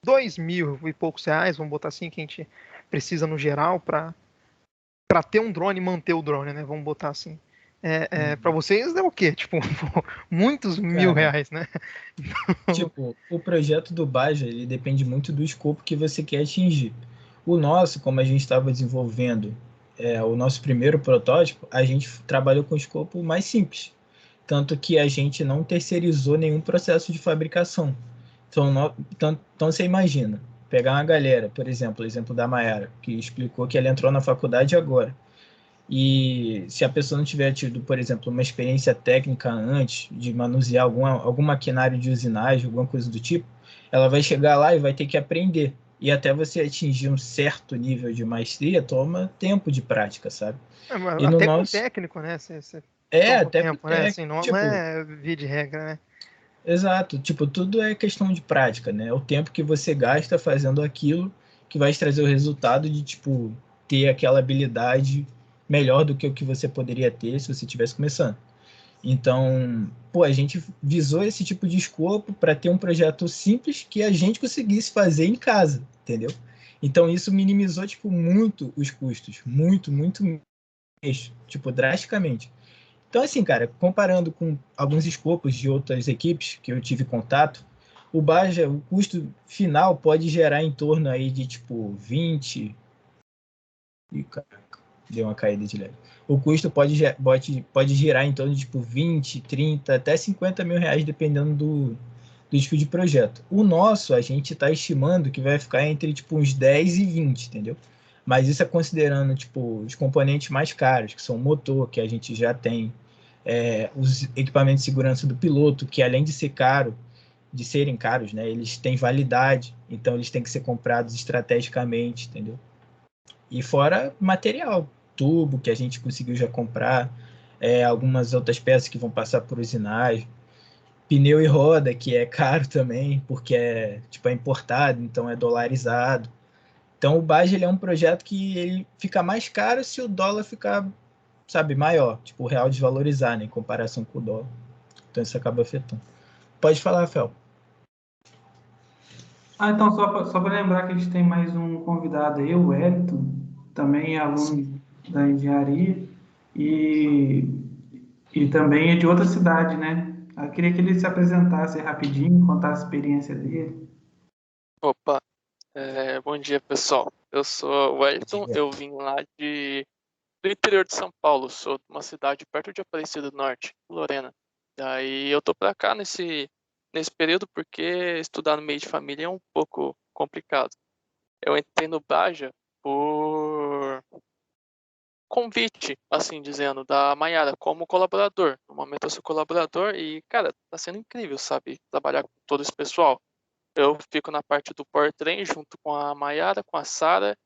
2.000 e poucos reais, vamos botar assim, que a gente precisa no geral para ter um drone e manter o drone, né? Vamos botar assim. Para vocês é o quê? Tipo, muitos Cara, R$ 1.000, né? tipo, o projeto do Baja, ele depende muito do escopo que você quer atingir. O nosso, como a gente estava desenvolvendo o nosso primeiro protótipo, a gente trabalhou com o escopo mais simples. Tanto que a gente não terceirizou nenhum processo de fabricação. Então você imagina, pegar uma galera, por exemplo, o exemplo da Mayara, que explicou que ela entrou na faculdade agora. E se a pessoa não tiver tido, por exemplo, uma experiência técnica antes de manusear algum maquinário de usinagem, alguma coisa do tipo, ela vai chegar lá e vai ter que aprender. E até você atingir um certo nível de maestria, toma tempo de prática, sabe? E no Até com nosso. técnico, né? Você toma um Até com tempo, né? Assim, técnico. não Tipo, é via de regra, né? exato. Tipo, tudo é questão de prática, né? É o tempo que você gasta fazendo aquilo que vai te trazer o resultado de, tipo, ter aquela habilidade melhor do que o que você poderia ter se você estivesse começando. Então, pô, a gente visou esse tipo de escopo para ter um projeto simples que a gente conseguisse fazer em casa, entendeu? Então, isso minimizou, tipo, muito os custos. Muito, muito mesmo. Tipo, drasticamente. Então, assim, cara, comparando com alguns escopos de outras equipes que eu tive contato, o Baja, o custo final pode gerar em torno aí de, tipo, 20... Ih, caraca, deu uma caída de leve. O custo pode girar em torno de, tipo, 20, 30, até 50 mil reais, dependendo do tipo de projeto. O nosso, a gente está estimando que vai ficar entre, tipo, uns 10 e 20, entendeu? Mas isso é considerando, tipo, os componentes mais caros, que são o motor, que a gente já tem, os equipamentos de segurança do piloto, que além de ser caro, de serem caros, né, eles têm validade, então eles têm que ser comprados estrategicamente, entendeu? E fora material, tubo que a gente conseguiu já comprar, algumas outras peças que vão passar por usinagem, pneu e roda, que é caro também, porque é importado, então é dolarizado. Então o Baja ele é um projeto que ele fica mais caro se o dólar ficar, sabe, maior, tipo o real desvalorizar, né, em comparação com o dólar. Então isso acaba afetando. Pode falar, Fel. Então, só para lembrar que a gente tem mais um convidado aí, o Wellington, também é aluno da engenharia e, e também é de outra cidade, né? Eu queria que ele se apresentasse rapidinho, contasse a experiência dele. Opa, bom dia pessoal. Eu sou o Wellington, eu vim lá do interior de São Paulo, sou de uma cidade perto de Aparecida do Norte, Lorena. Daí eu tô pra cá nesse período porque estudar no meio de família é um pouco complicado. Eu entrei no Baja por convite, assim dizendo, da Mayara como colaborador. No momento eu sou colaborador e, cara, tá sendo incrível, sabe? Trabalhar com todo esse pessoal. Eu fico na parte do powertrain junto com a Mayara, com a Sara,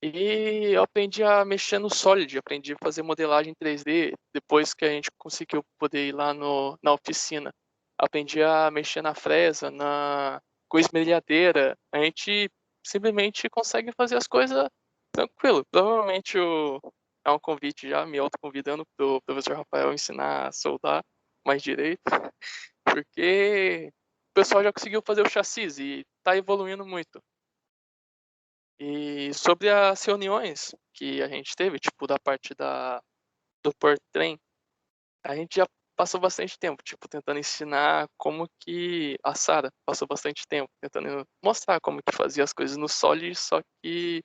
e eu aprendi a mexer no Solid, aprendi a fazer modelagem 3D depois que a gente conseguiu poder ir lá na oficina. Aprendi a mexer na fresa, com esmerilhadeira. A gente simplesmente consegue fazer as coisas tranquilo. Provavelmente é um convite já me autoconvidando para o professor Rafael ensinar a soldar mais direito, porque o pessoal já conseguiu fazer o chassis e está evoluindo muito. E sobre as reuniões que a gente teve, tipo, da parte do Portrem, a gente já passou bastante tempo, tipo, tentando ensinar como que a Sara passou bastante tempo, tentando mostrar como que fazia as coisas no Solid, só que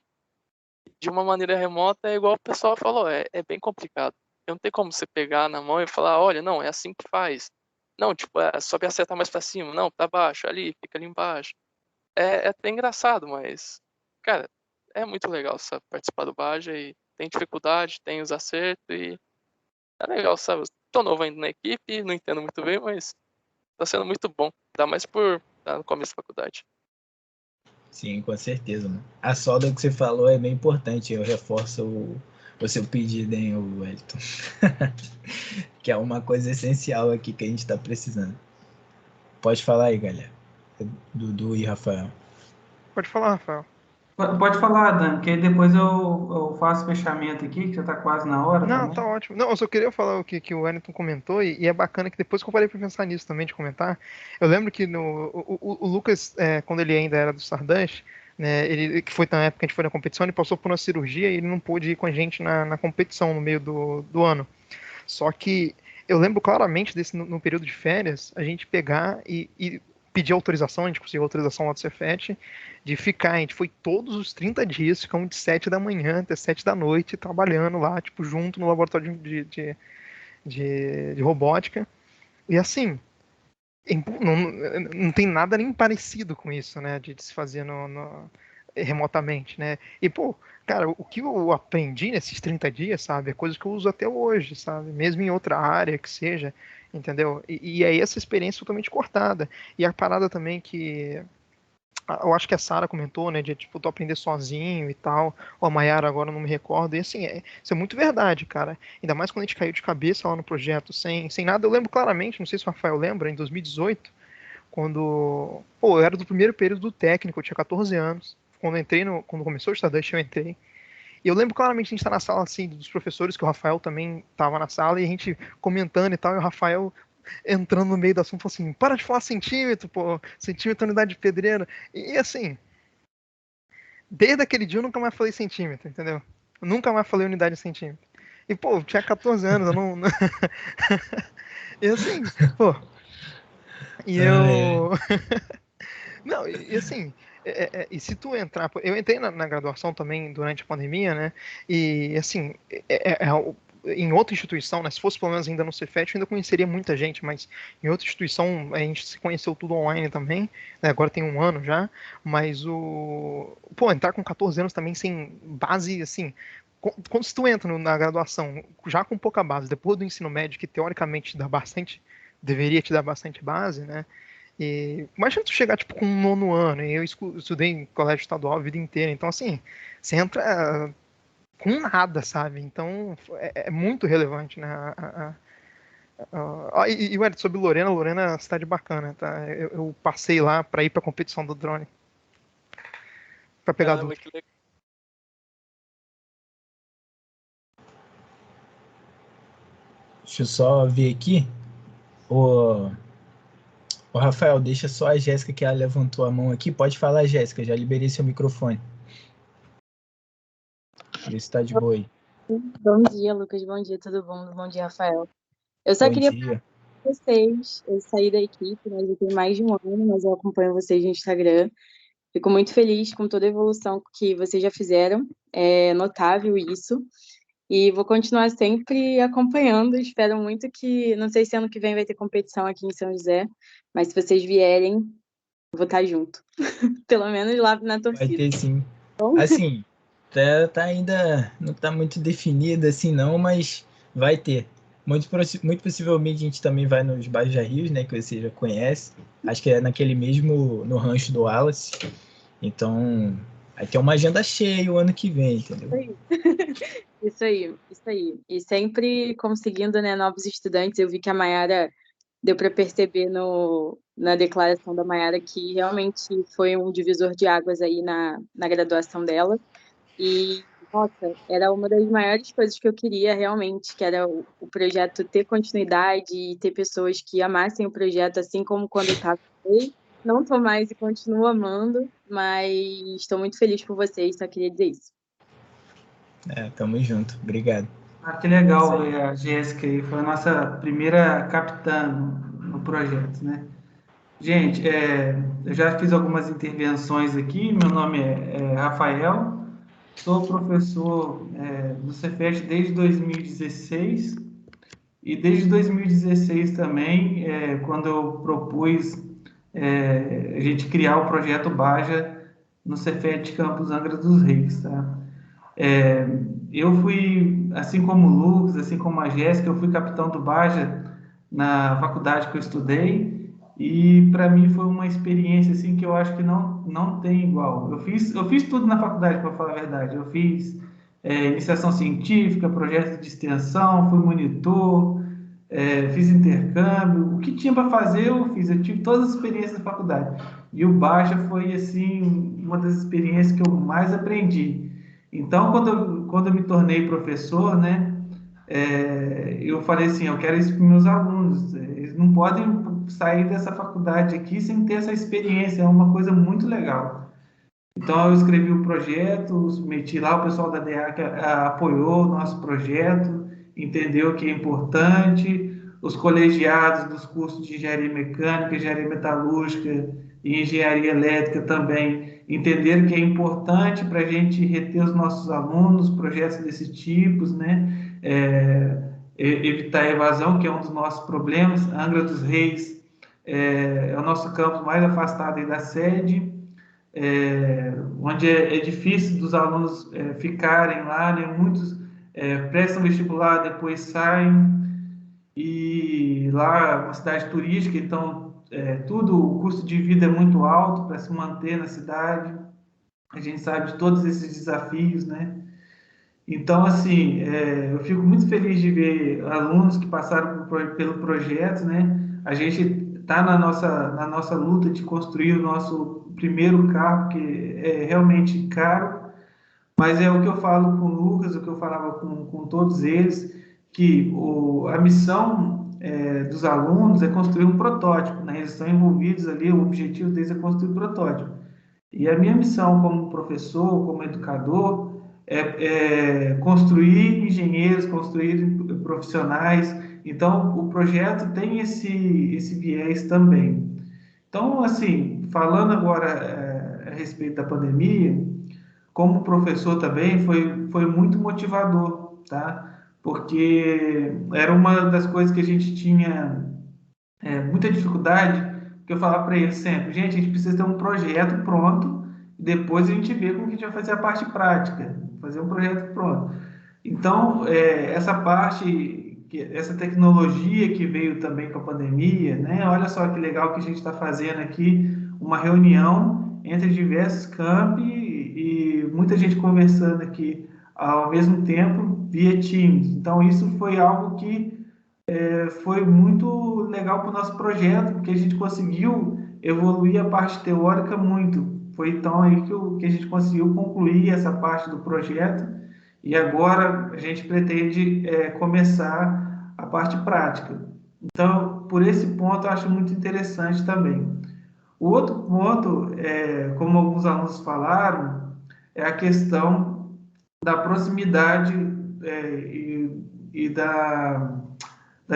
de uma maneira remota é igual o pessoal falou, é bem complicado. não tem como você pegar na mão e falar, olha, não, é assim que faz. Não, tipo, sobe a seta mais pra cima, não, pra baixo, ali, fica ali embaixo. É até engraçado, mas, cara, é muito legal, sabe, participar do Baja e tem dificuldade, tem os acertos e é legal, sabe? Tô novo ainda na equipe, não entendo muito bem, mas tá sendo muito bom, ainda mais por estar no começo da faculdade. Sim, com certeza, mano. A solda que você falou é bem importante. Eu reforço o seu pedido, hein, Wellington. Que é uma coisa essencial aqui que a gente tá precisando. Pode falar aí, galera. Dudu e Rafael. Pode falar, Rafael. Pode falar, Dan, que aí depois eu faço o fechamento aqui, que já está quase na hora Não, também. tá ótimo. Não, eu só queria falar o que o Wellington comentou, e é bacana que depois que eu parei pra pensar nisso também, de comentar, eu lembro que o Lucas, quando ele ainda era do Stardust, né, ele, que foi na época que a gente foi na competição, ele passou por uma cirurgia e ele não pôde ir com a gente na competição no meio do ano. Só que eu lembro claramente desse, no período de férias, a gente pegar e pedir autorização, a gente conseguiu autorização lá do Cefet, de ficar, a gente foi todos os 30 dias, ficamos de 7 da manhã até 7 da noite, trabalhando lá, tipo, junto no laboratório de robótica. E assim, não tem nada nem parecido com isso, né, de se fazer remotamente, né? E, pô, cara, o que eu aprendi nesses 30 dias, sabe, é coisa que eu uso até hoje, sabe? Mesmo em outra área que seja, entendeu? E aí essa experiência totalmente cortada. E a parada também que eu acho que a Sarah comentou, né, de tipo, tu aprender sozinho e tal, ou a Mayara agora eu não me recordo, e assim, isso é muito verdade, cara. Ainda mais quando a gente caiu de cabeça lá no projeto, sem nada. Eu lembro claramente, não sei se o Rafael lembra, em 2018, quando, pô, eu era do primeiro período do técnico, eu tinha 14 anos, quando começou o Stardust eu entrei, e eu lembro claramente a gente estar na sala, assim, dos professores, que o Rafael também estava na sala, e a gente comentando e tal, e o Rafael entrando no meio do assunto, falou assim, para de falar centímetro, pô, centímetro é unidade de pedreira. E assim, desde aquele dia eu nunca mais falei centímetro, entendeu? Eu nunca mais falei unidade de centímetro. E, pô, eu tinha 14 anos, eu não. E assim, pô. E eu. Não, e assim. E se tu entrar. Eu entrei na graduação também durante a pandemia, né? E assim, em outra instituição, né? Se fosse pelo menos ainda no Cefet, eu ainda conheceria muita gente, mas em outra instituição a gente se conheceu tudo online também, né? Agora tem um ano já, mas pô, entrar com 14 anos também sem base, assim, quando se tu entra na graduação já com pouca base, depois do ensino médio, que teoricamente dá bastante, deveria te dar bastante base, né? E imagina tu chegar tipo com um nono ano, e eu estudei em colégio estadual a vida inteira, então assim, você entra com nada, sabe? Então é muito relevante, né? E Ed, sobre Lorena, cidade bacana, tá? Eu passei lá para ir para a competição do drone, para pegar Caramba, dúvida. que legal. Deixa eu só ver aqui. O Rafael, deixa só a Jéssica, que ela levantou a mão aqui. Pode falar, Jéssica, já liberei seu microfone. Vê se tá de boa aí. Bom dia, Lucas. Bom dia, tudo bom? Bom dia, Rafael. Eu só Bom queria dia. falar com vocês. Eu saí da equipe, né? Já tem mais de um ano, mas eu acompanho vocês no Instagram. Fico muito feliz com toda a evolução que vocês já fizeram. É notável isso. E vou continuar sempre acompanhando. Espero muito que, não sei se ano que vem vai ter competição aqui em São José, mas se vocês vierem, eu vou estar junto. Pelo menos lá na Vai torcida. ter sim. Bom? Assim, tá ainda não tá muito definido assim não, mas vai ter. Muito possivelmente a gente também vai nos Baja Rios, né, que você já conhece. Acho que é naquele mesmo, no rancho do Wallace. Então, vai ter uma agenda cheia o ano que vem, entendeu? Isso aí, isso aí. E sempre conseguindo, né, novos estudantes. Eu vi que a Mayara, deu para perceber na declaração da Mayara que realmente foi um divisor de águas aí na graduação dela. E, nossa, era uma das maiores coisas que eu queria realmente, que era o projeto ter continuidade e ter pessoas que amassem o projeto, assim como quando eu estava. Não estou mais e continuo amando, mas estou muito feliz por vocês, só queria dizer isso. Tamo junto. Obrigado. Ah, que legal ver a Jéssica aí, foi a nossa primeira capitã no projeto, né? Gente, eu já fiz algumas intervenções aqui, meu nome é Rafael, sou professor do Cefet desde 2016 e desde 2016 também, quando eu propus a gente criar o projeto Baja no Cefet Campus Angra dos Reis, tá? Eu fui, assim como o Lucas, assim como a Jéssica, eu fui capitão do Baja na faculdade que eu estudei e para mim foi uma experiência assim que eu acho que não tem igual. Eu fiz tudo na faculdade, para falar a verdade. Eu fiz iniciação científica, projetos de extensão, fui monitor, fiz intercâmbio, o que tinha para fazer eu fiz. Eu tive todas as experiências da faculdade e o Baja foi assim uma das experiências que eu mais aprendi. Então, quando eu me tornei professor, né, eu falei assim, eu quero isso para meus alunos. Eles não podem sair dessa faculdade aqui sem ter essa experiência. É uma coisa muito legal. Então, eu escrevi o projeto, submeti lá, o pessoal da DEAC apoiou o nosso projeto, entendeu que é importante. Os colegiados dos cursos de engenharia mecânica, engenharia metalúrgica e engenharia elétrica também entenderam que é importante para a gente reter os nossos alunos, projetos desse tipo, né? Evitar a evasão, que é um dos nossos problemas. Angra dos Reis é o nosso campus mais afastado aí da sede, onde é difícil dos alunos ficarem lá, né? Muitos prestam vestibular, depois saem, e lá é uma cidade turística, então o custo de vida é muito alto para se manter na cidade. A gente sabe de todos esses desafios, né? Então, assim, eu fico muito feliz de ver alunos que passaram pelo projeto, né? A gente está na nossa luta de construir o nosso primeiro carro, que é realmente caro, mas é o que eu falo com o Lucas, o que eu falava com todos eles, que a missão dos alunos é construir um protótipo, né? Eles estão envolvidos ali, o objetivo deles é construir um protótipo. E a minha missão como professor, como educador, é construir engenheiros, construir profissionais. Então, o projeto tem esse viés também. Então, assim, falando agora a respeito da pandemia, como professor também foi muito motivador, tá? Porque era uma das coisas que a gente tinha muita dificuldade, que eu falava para eles sempre, gente, a gente precisa ter um projeto pronto, depois a gente vê como que a gente vai fazer a parte prática, fazer um projeto pronto. Então, essa parte, essa tecnologia que veio também com a pandemia, né? Olha só que legal que a gente está fazendo aqui, uma reunião entre diversos campi e muita gente conversando aqui ao mesmo tempo via Teams. Então, isso foi algo que foi muito legal para o nosso projeto, porque a gente conseguiu evoluir a parte teórica muito. Foi então aí que a gente conseguiu concluir essa parte do projeto e agora a gente pretende começar a parte prática. Então, por esse ponto, eu acho muito interessante também. O outro ponto, como alguns alunos falaram, é a questão da proximidade e da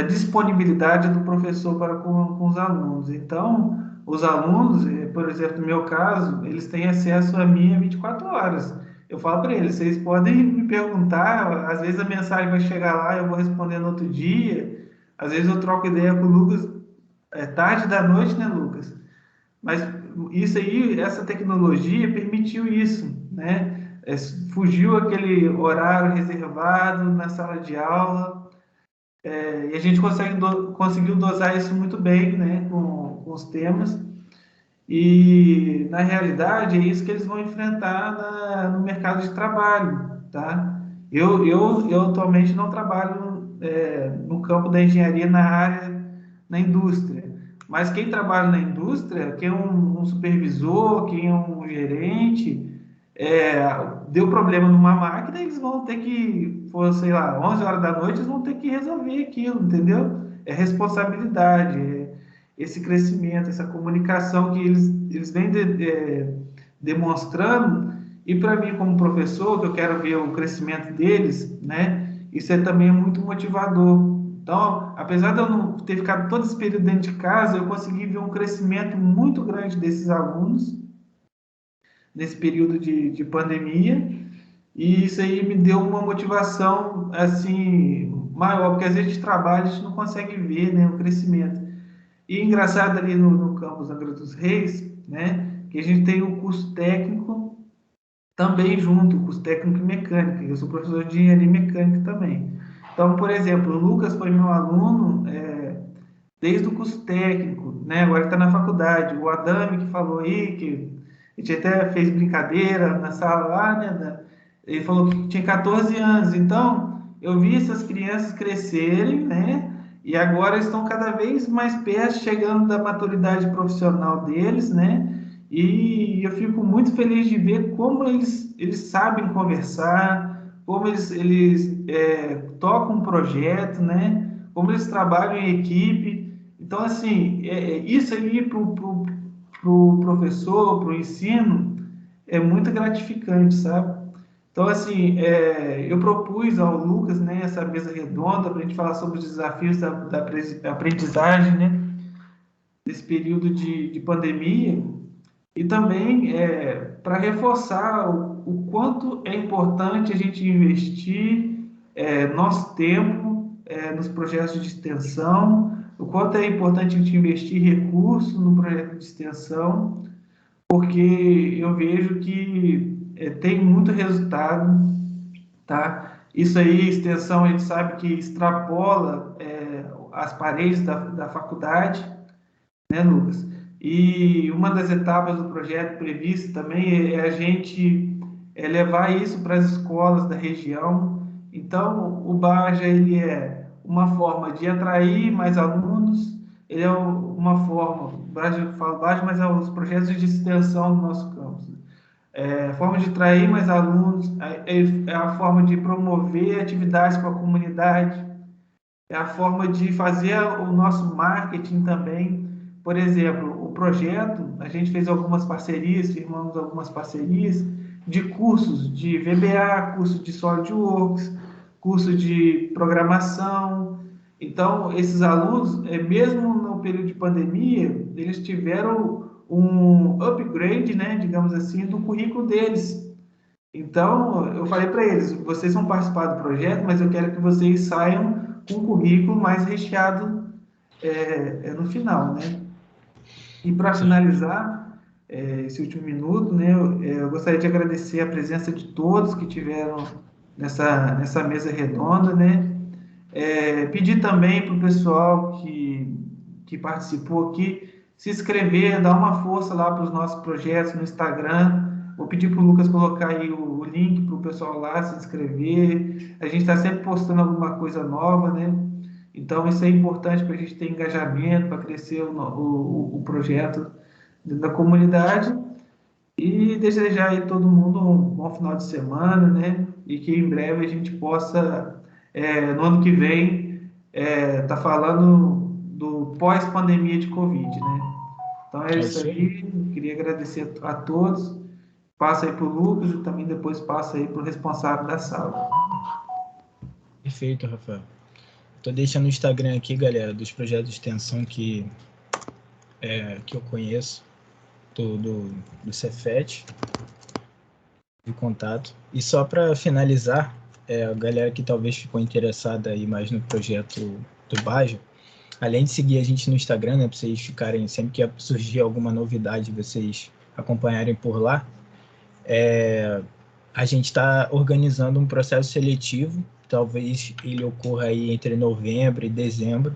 disponibilidade do professor para com os alunos. Então, os alunos, por exemplo, no meu caso, eles têm acesso a mim 24 horas. Eu falo para eles, vocês podem me perguntar, às vezes a mensagem vai chegar lá, eu vou responder no outro dia, às vezes eu troco ideia com o Lucas, tarde da noite, né, Lucas? Mas isso aí, essa tecnologia permitiu isso, né? Fugiu aquele horário reservado na sala de aula, e a gente conseguiu dosar isso muito bem, né, com os temas. E, na realidade, é isso que eles vão enfrentar no mercado de trabalho, tá? Eu atualmente não trabalho no campo da engenharia na indústria. Mas quem trabalha na indústria, quem é um supervisor, quem é um gerente, deu problema numa máquina, eles vão ter que, sei lá, 11 horas da noite, eles vão ter que resolver aquilo, entendeu? É responsabilidade, esse crescimento, essa comunicação que eles vêm demonstrando, e para mim, como professor, que eu quero ver o crescimento deles, né? Isso também é muito motivador. Então, apesar de eu não ter ficado todo esse período dentro de casa, eu consegui ver um crescimento muito grande desses alunos, nesse período de pandemia, E isso aí me deu uma motivação, assim, maior, porque às vezes a gente trabalha, a gente não consegue ver, né, o crescimento. E engraçado ali no campus Angra dos Reis, né, que a gente tem o curso técnico também junto, o curso técnico em mecânica. Eu sou professor de engenharia mecânica também. Então, por exemplo, o Lucas foi meu aluno desde o curso técnico, né, agora está na faculdade. O Adame que falou aí, que a gente até fez brincadeira na sala lá, né, ele falou que tinha 14 anos. Então, eu vi essas crianças crescerem, né? E agora estão cada vez mais perto, chegando da maturidade profissional deles, né? E eu fico muito feliz de ver como eles sabem conversar, como eles tocam um projeto, né? Como eles trabalham em equipe. Então, assim, isso aí para o professor, para o ensino, é muito gratificante, sabe? Então, assim, eu propus ao Lucas, né, essa mesa redonda para a gente falar sobre os desafios da aprendizagem, né, nesse período de pandemia, e também para reforçar o quanto é importante a gente investir nosso tempo nos projetos de extensão, o quanto é importante a gente investir recursos no projeto de extensão, porque eu vejo que tem muito resultado, tá? Isso aí, extensão, a gente sabe que extrapola as paredes da faculdade, né, Lucas? E uma das etapas do projeto previsto também é a gente levar isso para as escolas da região. Então, o Baja, ele é uma forma de atrair mais alunos, ele é uma forma, eu falo Baja, mas é os projetos de extensão do nosso campus. É a forma de atrair mais alunos, é a forma de promover atividades para a comunidade, é a forma de fazer o nosso marketing também. Por exemplo, o projeto, a gente fez algumas parcerias, firmamos algumas parcerias de cursos de VBA, curso de SolidWorks, curso de programação. Então, esses alunos, mesmo no período de pandemia, eles tiveram um upgrade, né, digamos assim, do currículo deles. Então, eu falei para eles, vocês vão participar do projeto, mas eu quero que vocês saiam com um currículo mais recheado no final, né? E para finalizar esse último minuto, né, eu gostaria de agradecer a presença de todos que tiveram nessa mesa redonda, né? Pedir também para o pessoal que participou aqui se inscrever, dar uma força lá para os nossos projetos no Instagram. Vou pedir para o Lucas colocar aí o link para o pessoal lá se inscrever. A gente está sempre postando alguma coisa nova, né? Então, isso é importante para a gente ter engajamento, para crescer o projeto dentro da comunidade. E desejar aí todo mundo um bom final de semana, né? E que em breve a gente possa, no ano que vem, tá falando do pós-pandemia de Covid, né? Então é isso aí. Queria agradecer a todos. Passa aí para o Lucas e também depois passa aí para o responsável da sala. Perfeito, Rafael. Estou deixando o Instagram aqui, galera, dos projetos de extensão que eu conheço, do Cefet, de contato. E só para finalizar, a galera que talvez ficou interessada aí mais no projeto do Baja, além de seguir a gente no Instagram, né, para vocês ficarem, sempre que surgir alguma novidade, vocês acompanharem por lá, a gente está organizando um processo seletivo, talvez ele ocorra aí entre novembro e dezembro,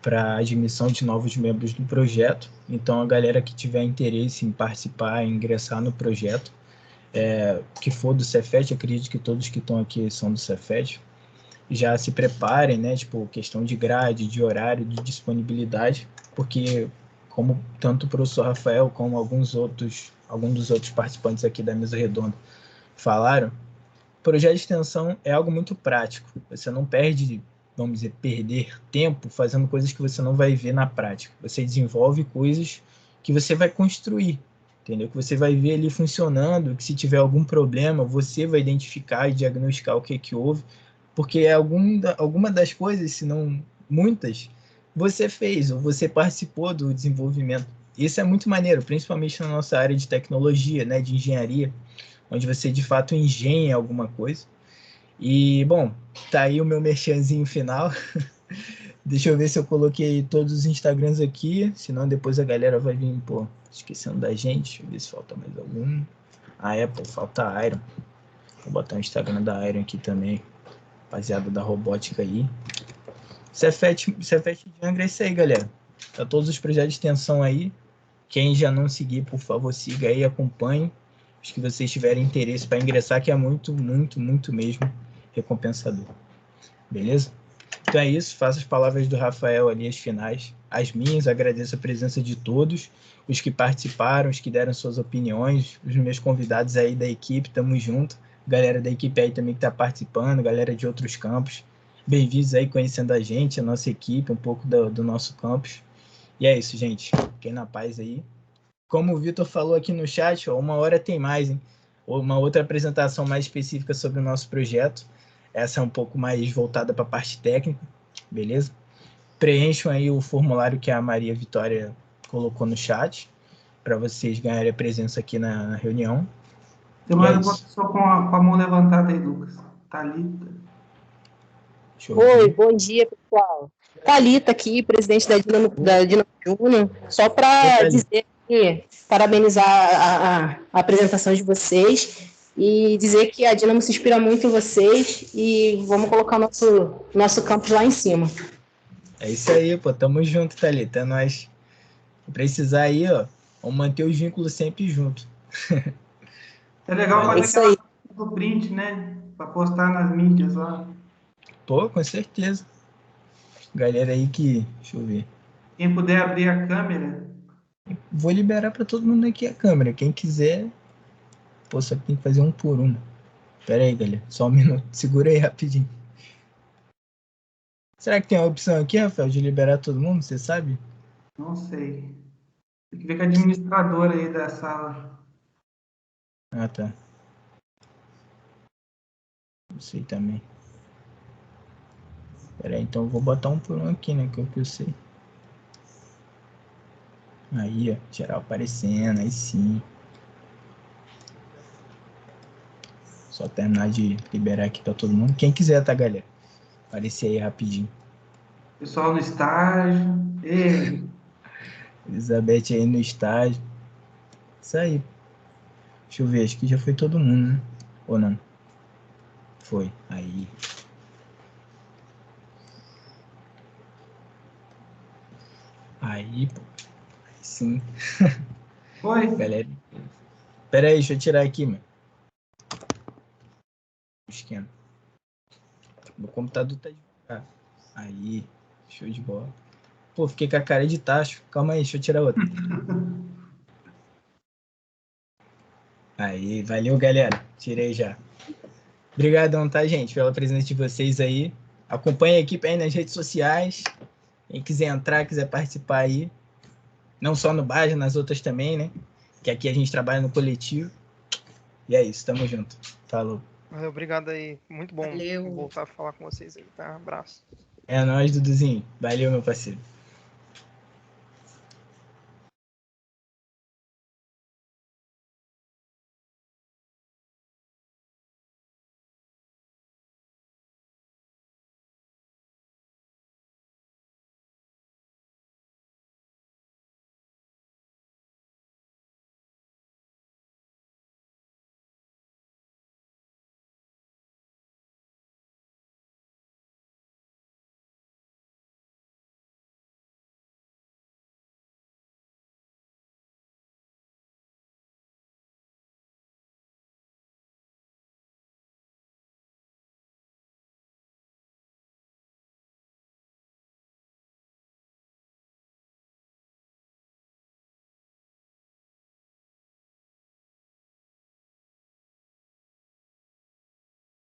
para admissão de novos membros do projeto. Então, a galera que tiver interesse em participar, em ingressar no projeto, que for do Cefet, acredito que todos que estão aqui são do Cefet, já se preparem, né, tipo, questão de grade, de horário, de disponibilidade, porque como tanto o professor Rafael como alguns dos outros participantes aqui da mesa redonda falaram, projeto de extensão é algo muito prático. Você não perde, vamos dizer, perder tempo fazendo coisas que você não vai ver na prática. Você desenvolve coisas que você vai construir, entendeu? Que você vai ver ali funcionando, que se tiver algum problema, você vai identificar e diagnosticar o que houve, porque alguma das coisas, se não muitas, você fez ou você participou do desenvolvimento. Isso é muito maneiro, principalmente na nossa área de tecnologia, né, de engenharia, onde você de fato engenha alguma coisa. E, bom, tá aí o meu merchanzinho final. Deixa eu ver se eu coloquei todos os Instagrams aqui, senão depois a galera vai vir, pô, esquecendo da gente. Deixa eu ver se falta mais algum. Apple, falta a Iron. Vou botar o Instagram da Iron aqui também, rapaziada da robótica aí. Cefet de Angra é isso aí, galera. Tá todos os projetos de extensão aí. Quem já não seguir, por favor, siga aí, acompanhe. Os que vocês tiverem interesse para ingressar, que é muito, muito, muito mesmo recompensador. Beleza? Então é isso, faço as palavras do Rafael ali, as finais. As minhas, agradeço a presença de todos, os que participaram, os que deram suas opiniões, os meus convidados aí da equipe, tamo junto. Galera da equipe aí também que tá participando, galera de outros campos. Bem-vindos aí, conhecendo a gente, a nossa equipe, um pouco do nosso campus. E é isso, gente. Fiquem na paz aí. Como o Vitor falou aqui no chat, ó, 1h tem mais, hein? Uma outra apresentação mais específica sobre o nosso projeto. Essa é um pouco mais voltada para a parte técnica, beleza? Preencham aí o formulário que a Maria Vitória colocou no chat, para vocês ganharem a presença aqui na reunião. Tem mais uma pessoa com a mão levantada aí, Lucas. Thalita. Oi, bom dia, pessoal. Thalita aqui, presidente da Dinamo Júnior. Só para dizer que parabenizar a apresentação de vocês e dizer que a Dinamo se inspira muito em vocês e vamos colocar o nosso campus lá em cima. É isso aí, pô. Tamo junto, Thalita. É nóis. Se precisar aí, ó, vamos manter os vínculos sempre juntos. É legal fazer aquela do print, né? Para postar nas mídias lá. Pô, com certeza. Galera aí que... Deixa eu ver. Quem puder abrir a câmera. Vou liberar para todo mundo aqui a câmera. Quem quiser... Pô, só que tem que fazer um por um. Pera aí, galera. Só um minuto. Segura aí rapidinho. Será que tem a opção aqui, Rafael, de liberar todo mundo? Você sabe? Não sei. Tem que ver com a administradora aí da sala. Ah, tá. Não sei também. Pera aí, então eu vou botar um por um aqui, né? Que é o que eu sei. Aí, ó. Geral aparecendo. Aí sim. Só terminar de liberar aqui para todo mundo. Quem quiser, tá, galera? Aparecer aí rapidinho. Pessoal no estágio. Ei. Elizabeth aí no estágio. Isso aí. Deixa eu ver, acho que já foi todo mundo, né? Ou não? Foi. Aí. Aí, pô. Aí sim. Foi? Galera. Pera aí, deixa eu tirar aqui, mano. Esquema. Meu computador tá devagar. Aí. Show de bola. Pô, fiquei com a cara de tacho. Calma aí, deixa eu tirar outra. Aí, valeu, galera. Tirei já. Obrigadão, tá, gente, pela presença de vocês aí. Acompanhe a equipe aí nas redes sociais. Quem quiser entrar, quiser participar aí. Não só no Baja, nas outras também, né? Que aqui a gente trabalha no coletivo. E é isso, tamo junto. Falou. Obrigado aí. Muito bom Valeu. voltar a falar com vocês aí, tá? Abraço. É nóis, Duduzinho. Valeu, meu parceiro.